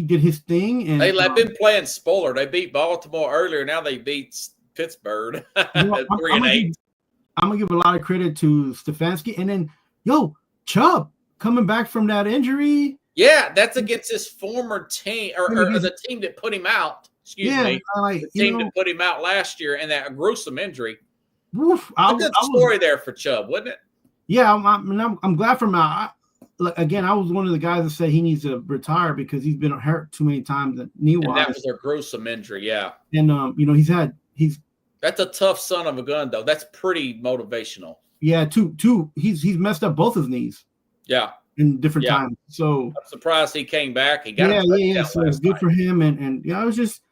did his thing, and they've been playing spoiler. They beat Baltimore earlier. Now they beat Pittsburgh 3-8. I'm gonna give a lot of credit to Stefanski, and then Chubb coming back from that injury. Yeah, that's against his former team or the team that put him out. The team that put him out last year in that gruesome injury. A good story there for Chubb, wasn't it? Yeah, I'm glad for him. Again, I was one of the guys that said he needs to retire because he's been hurt too many times knee-wise. And that was a gruesome injury, yeah. And that's a tough son of a gun, though. That's pretty motivational. Yeah, he's messed up both his knees. Yeah. In different times. So I'm surprised he came back. He got so it's good for him, and it was just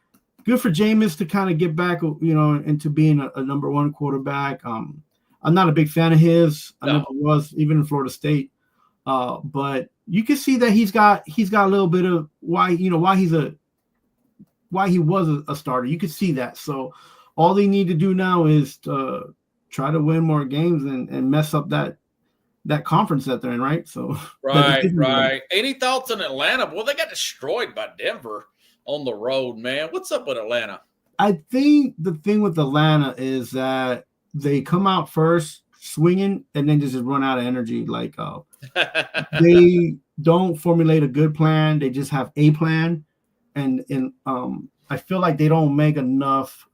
good for Jameis to kind of get back, into being a number one quarterback. I'm not a big fan of his. I never was, even in Florida State. But you can see that he's got a little bit of why he was a starter. You could see that. So all they need to do now is to try to win more games and mess up that conference that they're in, right? So right. Any thoughts on Atlanta? Well, they got destroyed by Denver on the road, man. What's up with Atlanta? I think the thing with Atlanta is that they come out first swinging and then just run out of energy. Like they don't formulate a good plan. They just have a plan, and I feel like they don't make enough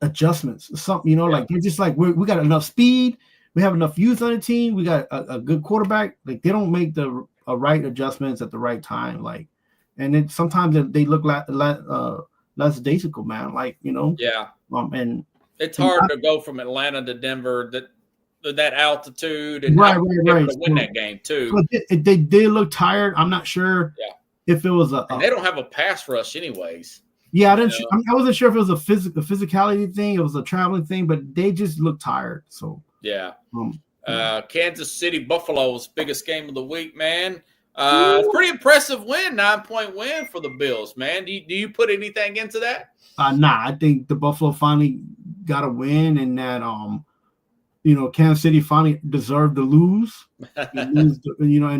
adjustments. Something, like they're just like we got enough speed. We have enough youth on the team. We got a good quarterback. Like they don't make the right adjustments at the right time. Like, and then sometimes they look less daisical, man. Like Yeah. And it's hard to go from Atlanta to Denver. That altitude and right. to win that game too. They did look tired. I'm not sure. If it was and they don't have a pass rush anyways. Yeah, I wasn't sure if it was a physicality thing. It was a traveling thing, but they just looked tired. So. Yeah. Kansas City Buffalo's biggest game of the week, man. Pretty impressive win, 9-point win for the Bills, man. Do you put anything into that? Nah, I think the Buffalo finally got a win, and that Kansas City finally deserved to lose. And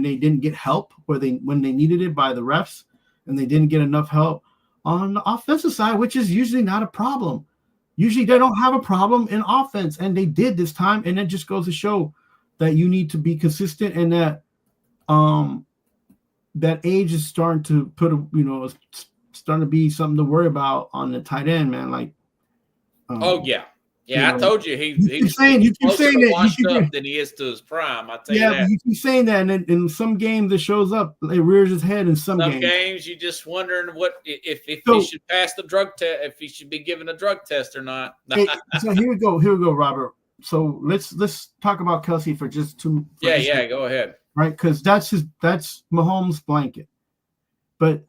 they didn't get help when they needed it by the refs, and they didn't get enough help on the offensive side, which is usually not a problem. Usually they don't have a problem in offense, and they did this time, and it just goes to show that you need to be consistent, and that that age is starting to starting to be something to worry about on the tight end, man. Like, I told you he's closer to washed up than he is to his prime. I tell you that. Yeah, you keep saying that, and in some games it shows up. It rears its head in some games. You just wondering if he should pass the drug test, if he should be given a drug test or not. So here we go, Robert. So let's talk about Kelce for just two. Go ahead. Right, because that's Mahomes' blanket. But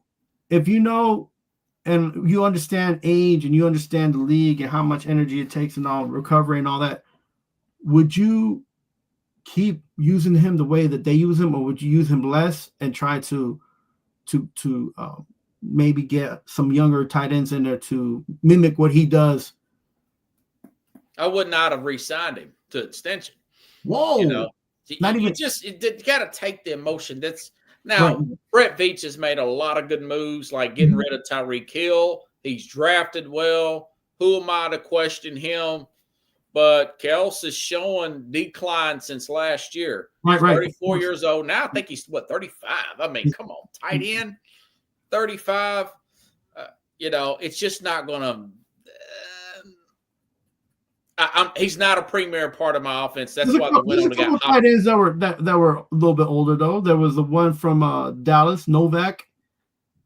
if and you understand age, and you understand the league and how much energy it takes and all recovery and all that, would you keep using him the way that they use him, or would you use him less and try to maybe get some younger tight ends in there to mimic what he does? I would not have re-signed him to extension. Whoa! You got to take the emotion. Brett Veach has made a lot of good moves, like getting rid of Tyreek Hill. He's drafted well. Who am I to question him? But Kels is showing decline since last year. Right. 34 years old now. I think he's 35. I mean, come on, tight end. 35, it's just not going to. He's not a premier part of my offense. That's why they went on to get tight ends that were a little bit older though. There was the one from Dallas, Novak.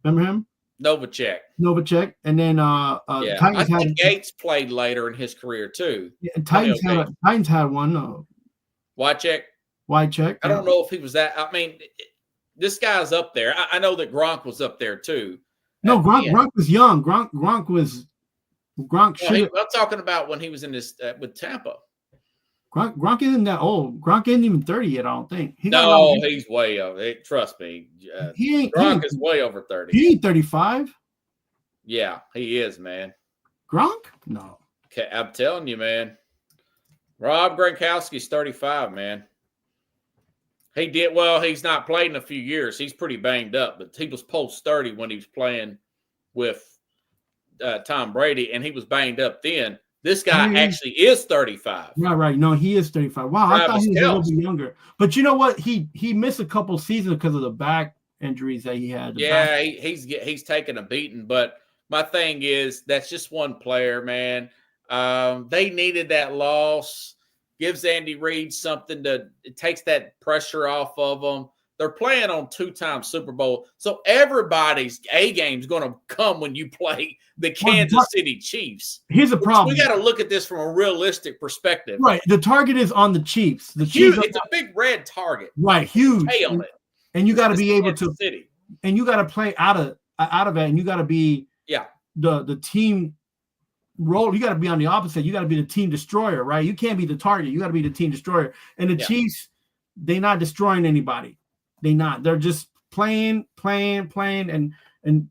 Remember him? Novacek, and then I think Gates played later in his career too. Yeah, and Titans had one. Wycheck. I don't know if he was that. I mean, this guy's up there. I know that Gronk was up there too. No, Gronk was young. Gronk was. I'm talking about when he was in this with Tampa. Gronk isn't that old. Gronk isn't even 30 yet, I don't think. He's way over. Trust me. Gronk is way over 30. He ain't 35. Yeah, he is, man. Gronk? No. Okay, I'm telling you, man. Rob Gronkowski's 35, man. He did well. He's not played in a few years. He's pretty banged up, but he was post 30 when he was playing with Tom Brady, and he was banged up then. This guy actually is 35. Right. No, he is 35. Wow, Travis I thought he was a little bit younger. But you know what? He missed a couple seasons because of the back injuries that he had. Yeah, he's taking a beating. But my thing is, that's just one player, man. They needed that loss. Gives Andy Reid something it takes that pressure off of them. They're playing on 2-time Super Bowl. So everybody's A game is going to come when you play the Kansas City Chiefs. Here's the problem. We got to look at this from a realistic perspective. Right. The target is on the Chiefs. It's a big red target. Right. Huge. And you got to be able to City. And you got to play out of it. And you got to be the team role. You got to be on the opposite. You got to be the team destroyer, right? You can't be the target. You got to be the team destroyer. And the Chiefs, they're not destroying anybody. They not. They're just playing, and I'm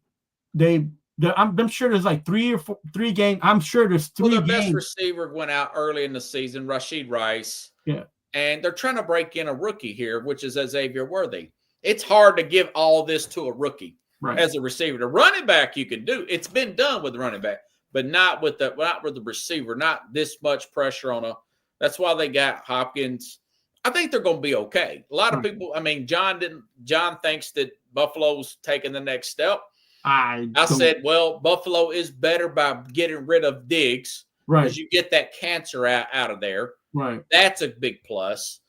sure there's like three games. I'm sure there's 3 games. The best receiver went out early in the season, Rashid Rice. Yeah. And they're trying to break in a rookie here, which is Xavier Worthy. It's hard to give all this to a rookie as a receiver. The running back you can do. It's been done with the running back, but not with the receiver. Not this much pressure on That's why they got Hopkins. I think they're going to be okay. A lot of people, John thinks that Buffalo's taking the next step. I said, well, Buffalo is better by getting rid of Diggs. Right. Because you get that cancer out of there. Right. That's a big plus.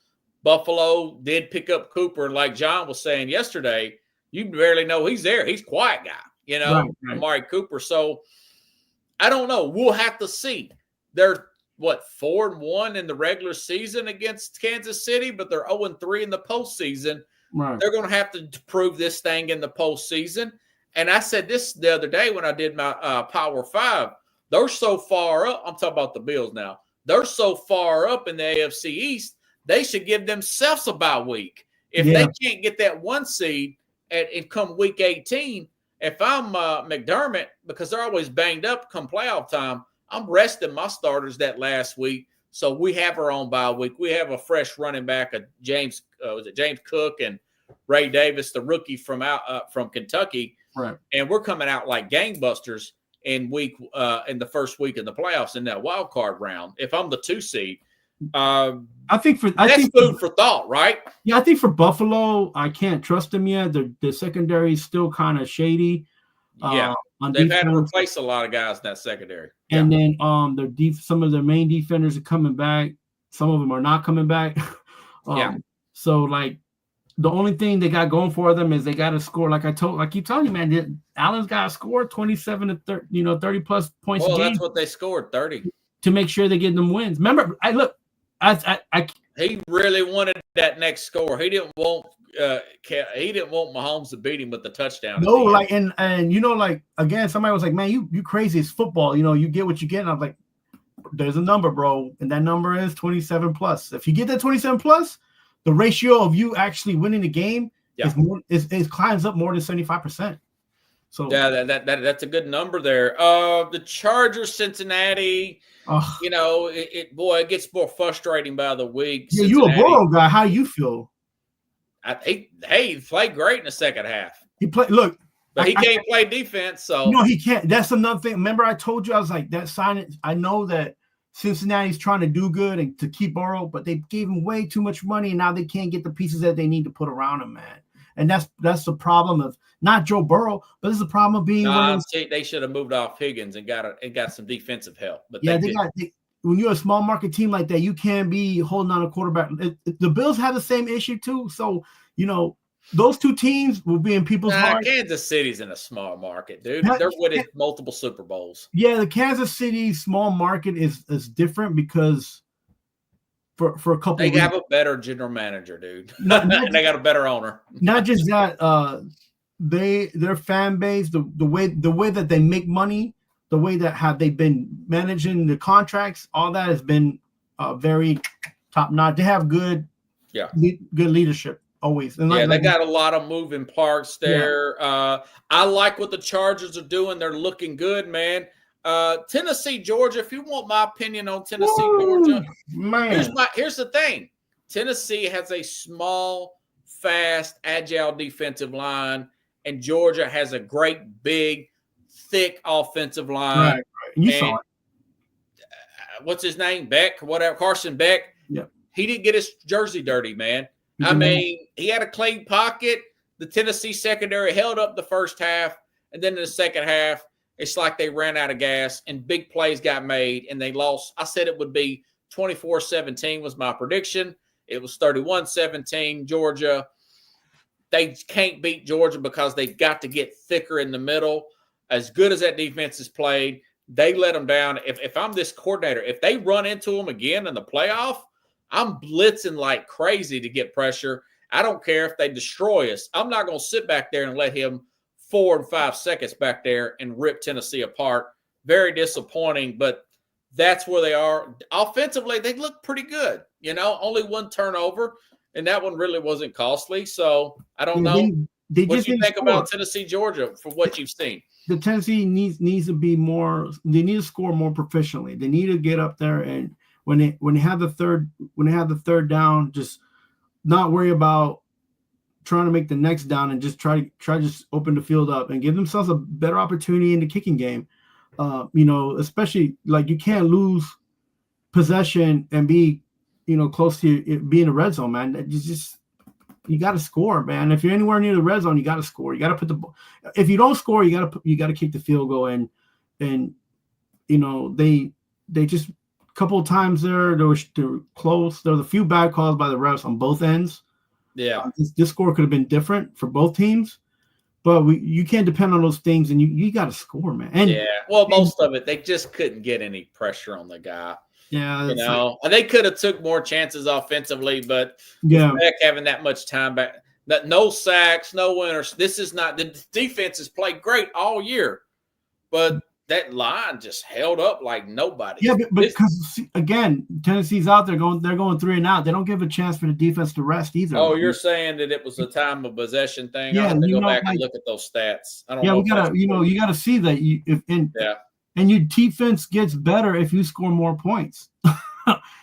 Buffalo did pick up Cooper. Like John was saying yesterday, you barely know he's there. He's a quiet guy, right. Amari Cooper. So I don't know. We'll have to see. They're 4-1 in the regular season against Kansas City, but they're 0-3 in the postseason. Right. They're going to have to prove this thing in the postseason. And I said this the other day when I did my Power 5. They're so far up. I'm talking about the Bills now. They're so far up in the AFC East, they should give themselves a bye week. If they can't get that 1 seed and come week 18, if I'm McDermott, because they're always banged up come playoff time, I'm resting my starters that last week, so we have our own bye week. We have a fresh running back, James Cook and Ray Davis, the rookie from Kentucky, right? And we're coming out like gangbusters in the first week of the playoffs in that wild card round. If I'm the 2 seed, I think food for thought, right? Yeah, I think for Buffalo, I can't trust them yet. The secondary is still kind of shady. Yeah. They've had to replace a lot of guys in that secondary. And then some of their main defenders are coming back. Some of them are not coming back. So like the only thing they got going for them is they got to score. I keep telling you, man, Allen's got to score 27 to 30, 30 plus points. Well, a game that's what they scored, 30 to make sure they get them wins. Remember, he really wanted that next score. He didn't want Mahomes to beat him with the touchdown. No, again, somebody was like, "Man, you crazy. It's football. You get what you get." And I was like, "There's a number, bro, and that number is 27 plus. If you get that 27 plus, the ratio of you actually winning the game is climbs up more than 75%." So that's a good number there. The Chargers, Cincinnati. It gets more frustrating by the week. Yeah, you a Burrow guy. How you feel? He played great in the second half. He can't play defense. So no, he can't. That's another thing. Remember, I told you I was like that sign. I know that Cincinnati's trying to do good and to keep Burrow, but they gave him way too much money, and now they can't get the pieces that they need to put around him, man. and that's the problem of not Joe Burrow, but it's the problem of being. They should have moved off Higgins and got some defensive help. But yeah, when you're a small market team like that, you can't be holding on a quarterback. The Bills have the same issue too. So, those two teams will be in people's hearts. Kansas City's in a small market, dude. They're winning multiple Super Bowls. Yeah, the Kansas City small market is different because for a couple they have a better general manager, dude. And they got a better owner. Not just that, their fan base, the way that they make money, the way that they've been managing the contracts, all that has been very top notch. They have good leadership always. And they got a lot of moving parts there. Yeah. I like what the Chargers are doing. They're looking good, man. Tennessee, Georgia. If you want my opinion on Tennessee, Georgia, man, here's the thing. Tennessee has a small, fast, agile defensive line, and Georgia has a great, big, thick offensive line. Right. You saw it. What's his name? Beck, whatever. Carson Beck. Yeah. He didn't get his jersey dirty, man. I mean, he had a clean pocket. The Tennessee secondary held up the first half, and then in the second half, it's like they ran out of gas, and big plays got made, and they lost. I said it would be 24-17 was my prediction. It was 31-17, Georgia. They can't beat Georgia because they've got to get thicker in the middle. As good as that defense is played, they let them down. If I'm this coordinator, if they run into them again in the playoff, I'm blitzing like crazy to get pressure. I don't care if they destroy us. I'm not going to sit back there and let him 4 and 5 seconds back there and rip Tennessee apart. Very disappointing, but that's where they are. Offensively, they look pretty good. Only one turnover, and that one really wasn't costly. So I don't know. What do you think about Tennessee, Georgia, from what you've seen? The Tennessee needs to be more. They need to score more proficiently. They need to get up there, and when they have the third down, just not worry about trying to make the next down and just try to just open the field up and give themselves a better opportunity in the kicking game. Especially like you can't lose possession and be close to being a red zone, man. You got to score, man. If you're anywhere near the red zone, you got to score. You got to put the ball. If you don't score, you got to kick the field goal. And they just a couple of times they were close. There was a few bad calls by the refs on both ends. Yeah, this score could have been different for both teams, but you can't depend on those things, and you got to score, man. And most of it they just couldn't get any pressure on the guy. Yeah, and they could have took more chances offensively, but Beck having that much time back, that no sacks, no winners. This is not the defense has played great all year, but that line just held up like nobody. Yeah, but because again, Tennessee's out there they're going 3 and out. They don't give a chance for the defense to rest either. Oh, you're saying that it was a time of possession thing? Yeah, I have to go back and look at those stats. I don't know. We gotta, you gotta see that and your defense gets better if you score more points.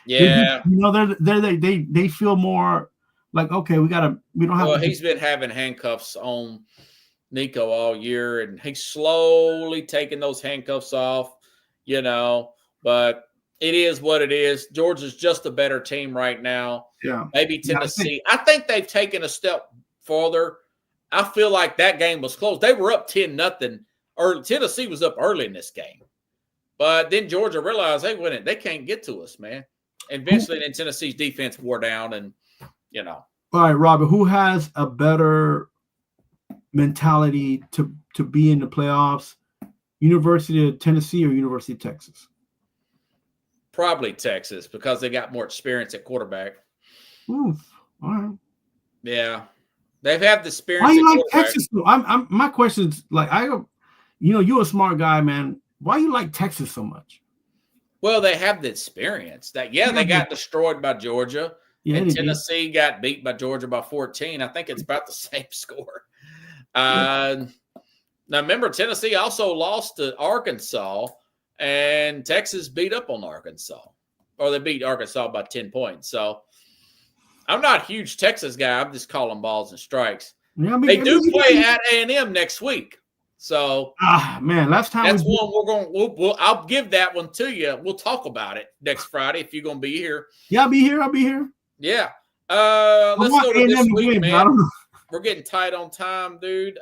Yeah, they feel more like okay, we don't have. Well, he's been having handcuffs on Nico all year, and he's slowly taking those handcuffs off, but it is what it is. Georgia's just a better team right now. Yeah. Maybe Tennessee. I think they've taken a step further. I feel like that game was close. They were up 10-0, or Tennessee was up early in this game. But then Georgia realized, hey, they can't get to us, man. And eventually then Tennessee's defense wore down and, All right, Robert, who has a better mentality to be in the playoffs, University of Tennessee or University of Texas? Probably Texas because they got more experience at quarterback. Oof. All right. Yeah. They've had the experience. Why you like Texas? My question is you're a smart guy, man. Why you like Texas so much? Well, they have the experience. They got destroyed by Georgia. Yeah, and Tennessee got beat by Georgia by 14. I think it's about the same score. Now, remember, Tennessee also lost to Arkansas, and Texas beat up on Arkansas. Or they beat Arkansas by 10 points. So, I'm not a huge Texas guy. I'm just calling balls and strikes. Yeah, they do play at A&M next week. So, man, last time that's one we're going. I'll give that one to you. We'll talk about it next Friday if you're going to be here. Yeah, I'll be here. Yeah. Let's go to this week, man. we're getting tight on time, dude.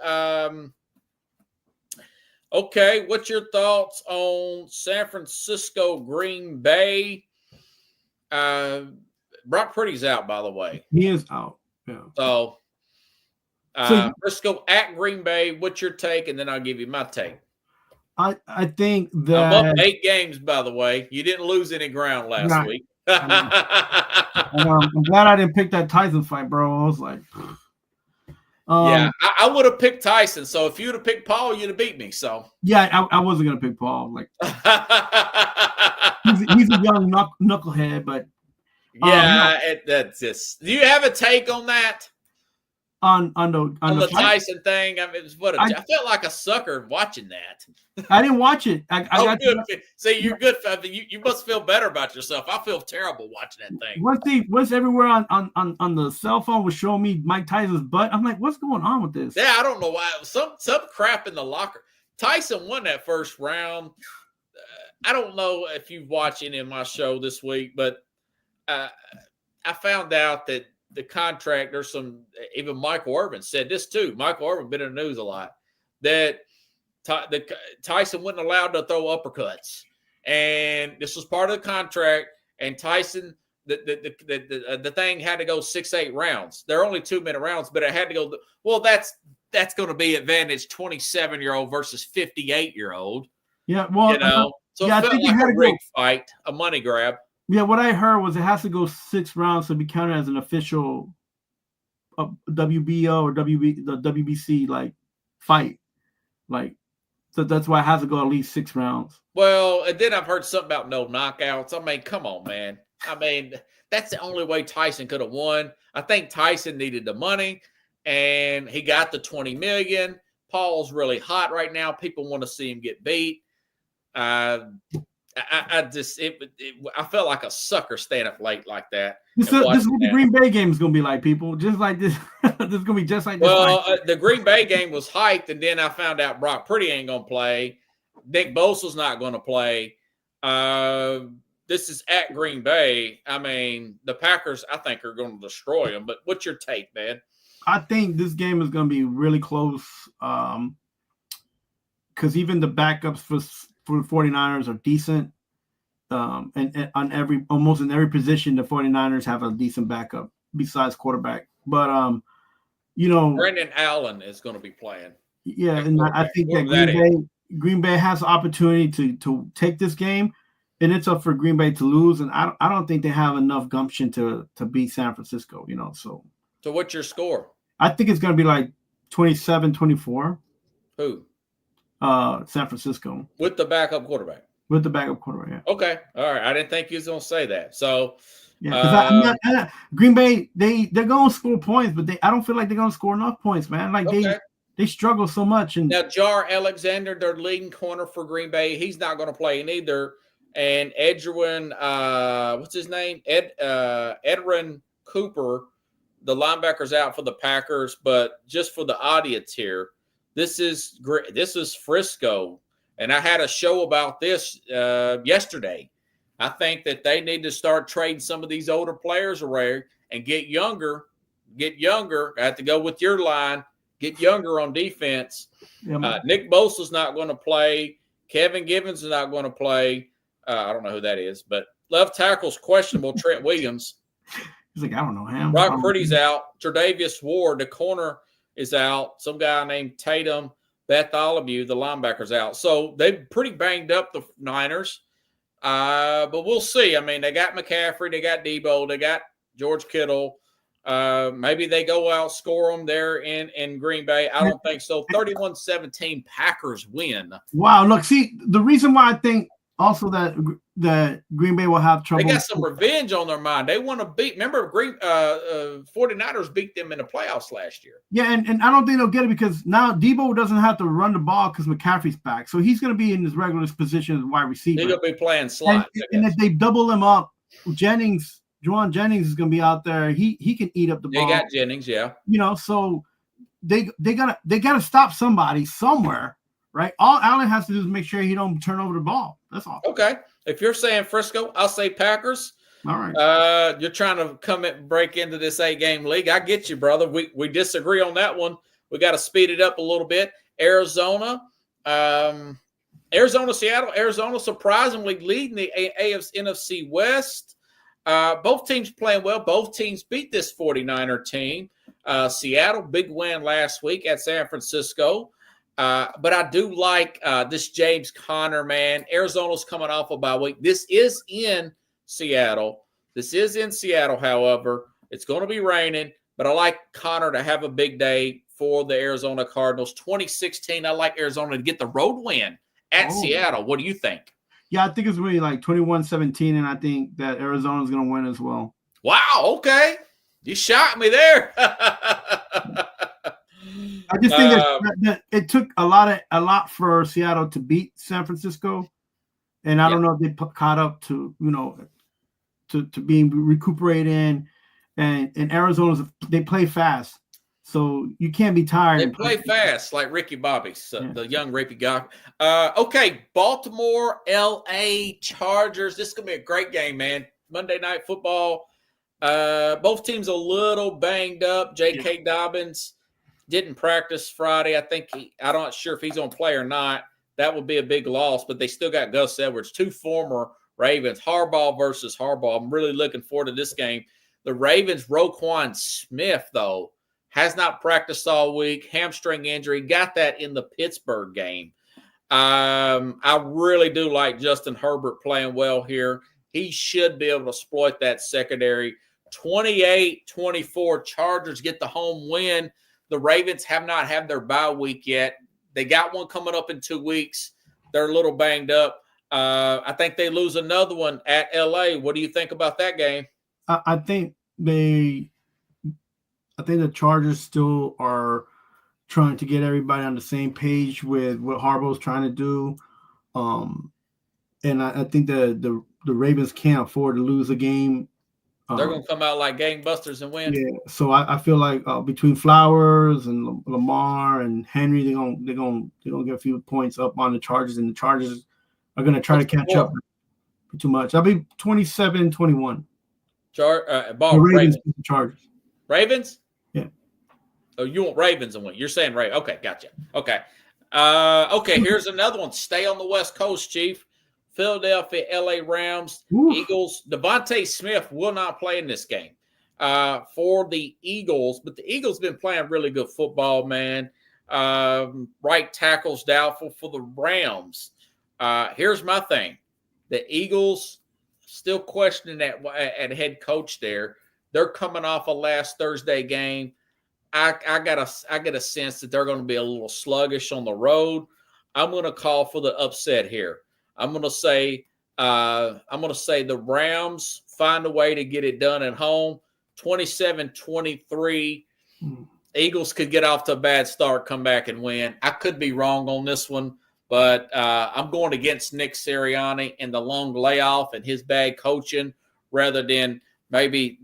Okay, what's your thoughts on San Francisco, Green Bay? Brock Purdy's out, by the way. He is out. Yeah. So Frisco at Green Bay. What's your take? And then I'll give you my take. I think that I'm up 8 games, by the way. You didn't lose any ground last week. I'm glad I didn't pick that Tyson fight, bro. I was like, yeah, I would have picked Tyson. So if you'd have picked Paul, you'd have beat me. So yeah, I wasn't gonna pick Paul. Like he's a young knucklehead, but yeah, that's just. Do you have a take on that? On the Tyson thing? I mean, I felt like a sucker watching that. I didn't watch it. I got good. See, you're good. You must feel better about yourself. I feel terrible watching that thing. What's everywhere on the cell phone was showing me Mike Tyson's butt. I'm like, what's going on with this? Yeah, I don't know why. Some crap in the locker. Tyson won that first round. I don't know if you've watched any of my show this week, but I found out that the contract, there's some, even Michael Irvin said this too. Michael Irvin been in the news a lot, that Tyson wasn't allowed to throw uppercuts. And this was part of the contract. And Tyson, the thing had to go 6-8 rounds. There are only 2-minute rounds, but it had to go. Well, that's going to be advantage 27-year-old versus 58-year-old. Yeah, well, so it felt like a rigged fight, a money grab. Yeah, what I heard was it has to go 6 rounds to be counted as an official WBO or the WBC like fight. Like, so that's why it has to go at least 6 rounds. Well, and then I've heard something about no knockouts. I mean, come on, man. I mean, that's the only way Tyson could have won. I think Tyson needed the money, and he got the $20 million. Paul's really hot right now. People want to see him get beat. I felt like a sucker staying up late like that. This is what the Green Bay game is going to be like, people. Just like this. This is going to be just like this. Well, the Green Bay game was hyped, and then I found out Brock Purdy ain't going to play. Nick Bosa's not going to play. This is at Green Bay. I mean, the Packers, I think, are going to destroy them. But what's your take, man? I think this game is going to be really close because even the backups for the 49ers are decent. And on almost in every position, the 49ers have a decent backup besides quarterback. But, Brendan Allen is going to be playing. Yeah, and I think that Green Bay has the opportunity to take this game, and it's up for Green Bay to lose. And I don't think they have enough gumption to beat San Francisco, So what's your score? I think it's going to be like 27-24. Who? San Francisco. With the backup quarterback. With the backup quarterback, yeah. Okay. All right. I didn't think you was going to say that. So, yeah, Green Bay, they're going to score points, but I don't feel like they're going to score enough points, man. Like they struggle so much. And now Jar Alexander, their leading corner for Green Bay, he's not going to play neither. And Edwin, what's his name? Edwin Cooper, the linebacker's out for the Packers. But just for the audience here, this is Frisco. And I had a show about this yesterday. I think that they need to start trading some of these older players away and get younger. I have to go with your line. Get younger on defense. Yeah, Nick Bosa's not going to play. Kevin Givens is not going to play. I don't know who that is, but left tackle's questionable. Trent Williams. He's like, I don't know him. Brock Purdy's out. Tre'Davious Ward, the corner, is out. Some guy named Tatum Bartholomew, the linebacker's out. So they've pretty banged up the Niners. But we'll see. I mean, they got McCaffrey, they got Debo, they got George Kittle. Maybe they go out, score them there in Green Bay. I don't think so. 31-17 Packers win. Wow. Look, see, the reason why I think also that Green Bay will have trouble. They got some revenge on their mind. They want to beat. Remember, 49ers beat them in the playoffs last year. Yeah, and I don't think they'll get it because now Debo doesn't have to run the ball because McCaffrey's back. So he's going to be in his regular position as wide receiver. He's going to be playing slot. And if they double him up, Juwan Jennings is going to be out there. He can eat up the ball. They got Jennings, yeah. So they gotta stop somebody somewhere. Right, all Allen has to do is make sure he don't turn over the ball. That's all. Okay, if you're saying Frisco, I'll say Packers. All right. You're trying to break into this 8-game league. I get you, brother. We disagree on that one. We got to speed it up a little bit. Arizona, Seattle. Arizona surprisingly leading the NFC West. Both teams playing well. Both teams beat this 49er team. Seattle, big win last week at San Francisco. But I do like this James Conner, man. Arizona's coming off a bye week. This is in Seattle. However. It's going to be raining, but I like Conner to have a big day for the Arizona Cardinals. 2016, I like Arizona to get the road win at Seattle. What do you think? Yeah, I think it's really like 21-17, and I think that Arizona's going to win as well. Wow, okay. You shot me there. I just think that it took a lot for Seattle to beat San Francisco, and I don't know if they caught up to to being recuperating, and Arizona's they play fast, so you can't be tired. They play fast like Ricky Bobby, the young Ricky Bobby. Okay, Baltimore, LA Chargers. This is gonna be a great game, man. Monday Night Football. Both teams a little banged up. J.K. Dobbins didn't practice Friday. I'm not sure if he's going to play or not. That would be a big loss, but they still got Gus Edwards, 2 former Ravens. Harbaugh versus Harbaugh. I'm really looking forward to this game. The Ravens, Roquan Smith, though, has not practiced all week. Hamstring injury. Got that in the Pittsburgh game. I really do like Justin Herbert playing well here. He should be able to exploit that secondary. 28-24, Chargers get the home win. The Ravens have not had their bye week yet. They got one coming up in 2 weeks. They're a little banged up. I think they lose another one at LA. What do you think about that game? I think the Chargers still are trying to get everybody on the same page with what Harbaugh's trying to do. And I think the Ravens can't afford to lose a game. They're going to come out like gangbusters and win. Yeah, so I feel like between Flowers and Lamar and Henry, they're gonna get a few points up on the Chargers, and the Chargers are going to try to catch up too much. I'll be 27-21. Ravens. Chargers. Ravens? Yeah. Oh, you want Ravens to win? You're saying Ravens. Okay, gotcha. Okay. Okay, here's another one. Stay on the West Coast, Chief. Philadelphia, LA Rams, Eagles. Devontae Smith will not play in this game for the Eagles, but the Eagles been playing really good football, man. Right tackle's doubtful for the Rams. Here's my thing. The Eagles still questioning that at head coach there. They're coming off a last Thursday game. I get a sense that they're going to be a little sluggish on the road. I'm going to call for the upset here. I'm going to say the Rams find a way to get it done at home. 27-23. Eagles could get off to a bad start, come back and win. I could be wrong on this one, but I'm going against Nick Sirianni and the long layoff and his bad coaching rather than maybe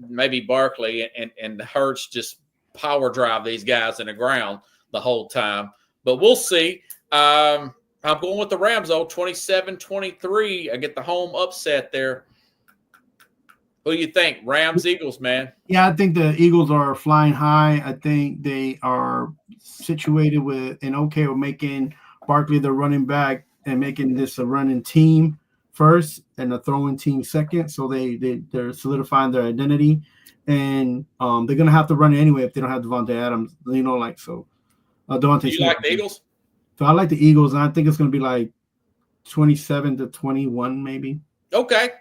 Barkley and Hurts just power drive these guys in the ground the whole time. But we'll see. I'm going with the Rams, though, 27-23. I get the home upset there. Who do you think? Rams, Eagles, man. Yeah, I think the Eagles are flying high. I think they are situated with making Barkley the running back and making this a running team first and a throwing team second. So they're solidifying their identity. And they're going to have to run it anyway if they don't have Devontae Adams. So Devontae Do you like the Eagles? So I like the Eagles, and I think it's going to be like 27-21 maybe. Okay.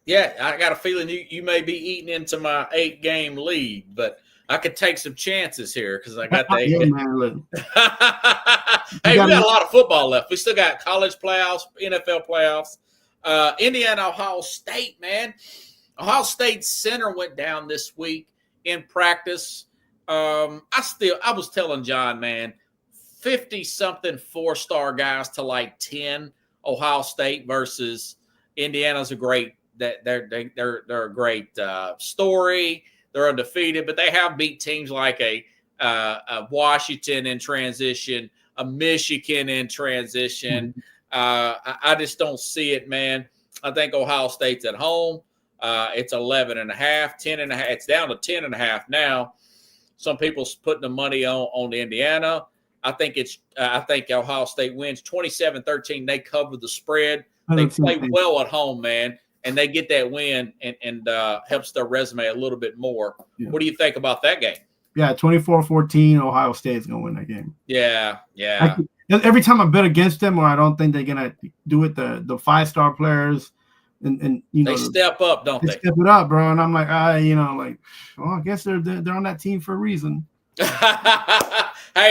Yeah, I got a feeling you may be eating into my 8-game lead, but I could take some chances here because I got the 8 game. Hey, we got a lot of football left. We still got college playoffs, NFL playoffs. Indiana, Ohio State, man. Ohio State center went down this week in practice. I was telling John, man, 50-something 4-star guys to like 10 Ohio State versus Indiana's a great. They're a great story. They're undefeated, but they have beat teams like a Washington in transition, a Michigan in transition. I just don't see it, man. I think Ohio State's at home. It's 11.5, 10.5. It's down to 10.5 now. Some people's putting the money on Indiana. I think Ohio State wins 27-13. They cover the spread. They play well at home, man, and they get that win and helps their resume a little bit more. Yeah. What do you think about that game? Yeah, 24-14. Ohio State's gonna win that game. Yeah. Every time I bet against them, or I don't think they're gonna do it, the 5-star players, and they step up, don't they? Step it up, bro. And I'm like, well, I guess they're on that team for a reason. Hey,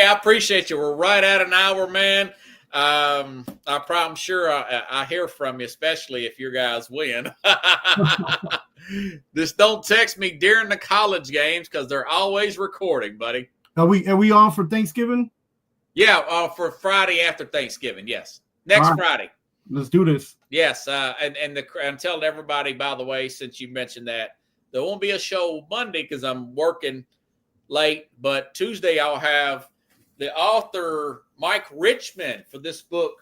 I appreciate you. We're right at an hour, man. I'm sure I hear from you, especially if your guys win. Just don't text me during the college games because they're always recording, buddy. Are we on for Thanksgiving? Yeah, for Friday after Thanksgiving. Yes, next Friday. Let's do this. Yes, and telling everybody, by the way, since you mentioned that, there won't be a show Monday because I'm working late, but Tuesday I'll have the author Mike Richmond for this book,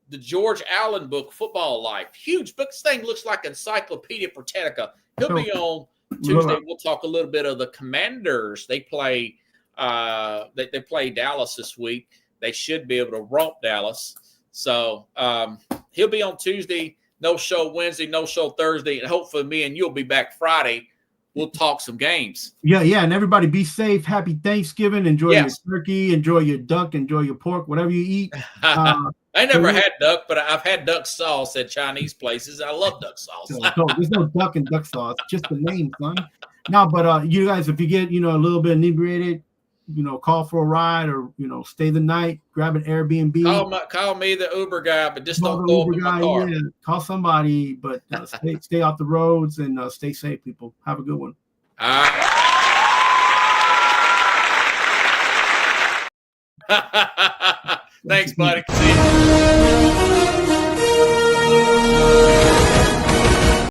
the George Allen book, Football Life. Huge book. This thing looks like Encyclopedia Britannica. He'll be on Tuesday. We'll talk a little bit of the Commanders. They play they play Dallas this week. They should be able to romp Dallas. So he'll be on Tuesday. No show Wednesday, no show Thursday, and hopefully me and you'll be back Friday. We'll talk some games. Yeah, and everybody be safe. Happy Thanksgiving. Enjoy your turkey. Enjoy your duck. Enjoy your pork. Whatever you eat. I never had duck, but I've had duck sauce at Chinese places. I love duck sauce. So there's no duck and duck sauce. Just the name, son. No, but you guys, if you get a little bit inebriated, call for a ride or stay the night. Grab an Airbnb. Call me the Uber guy, but just don't go in my car. Yeah. Call somebody, but stay off the roads and stay safe, people. Have a good one. All right. Thanks, buddy. See you.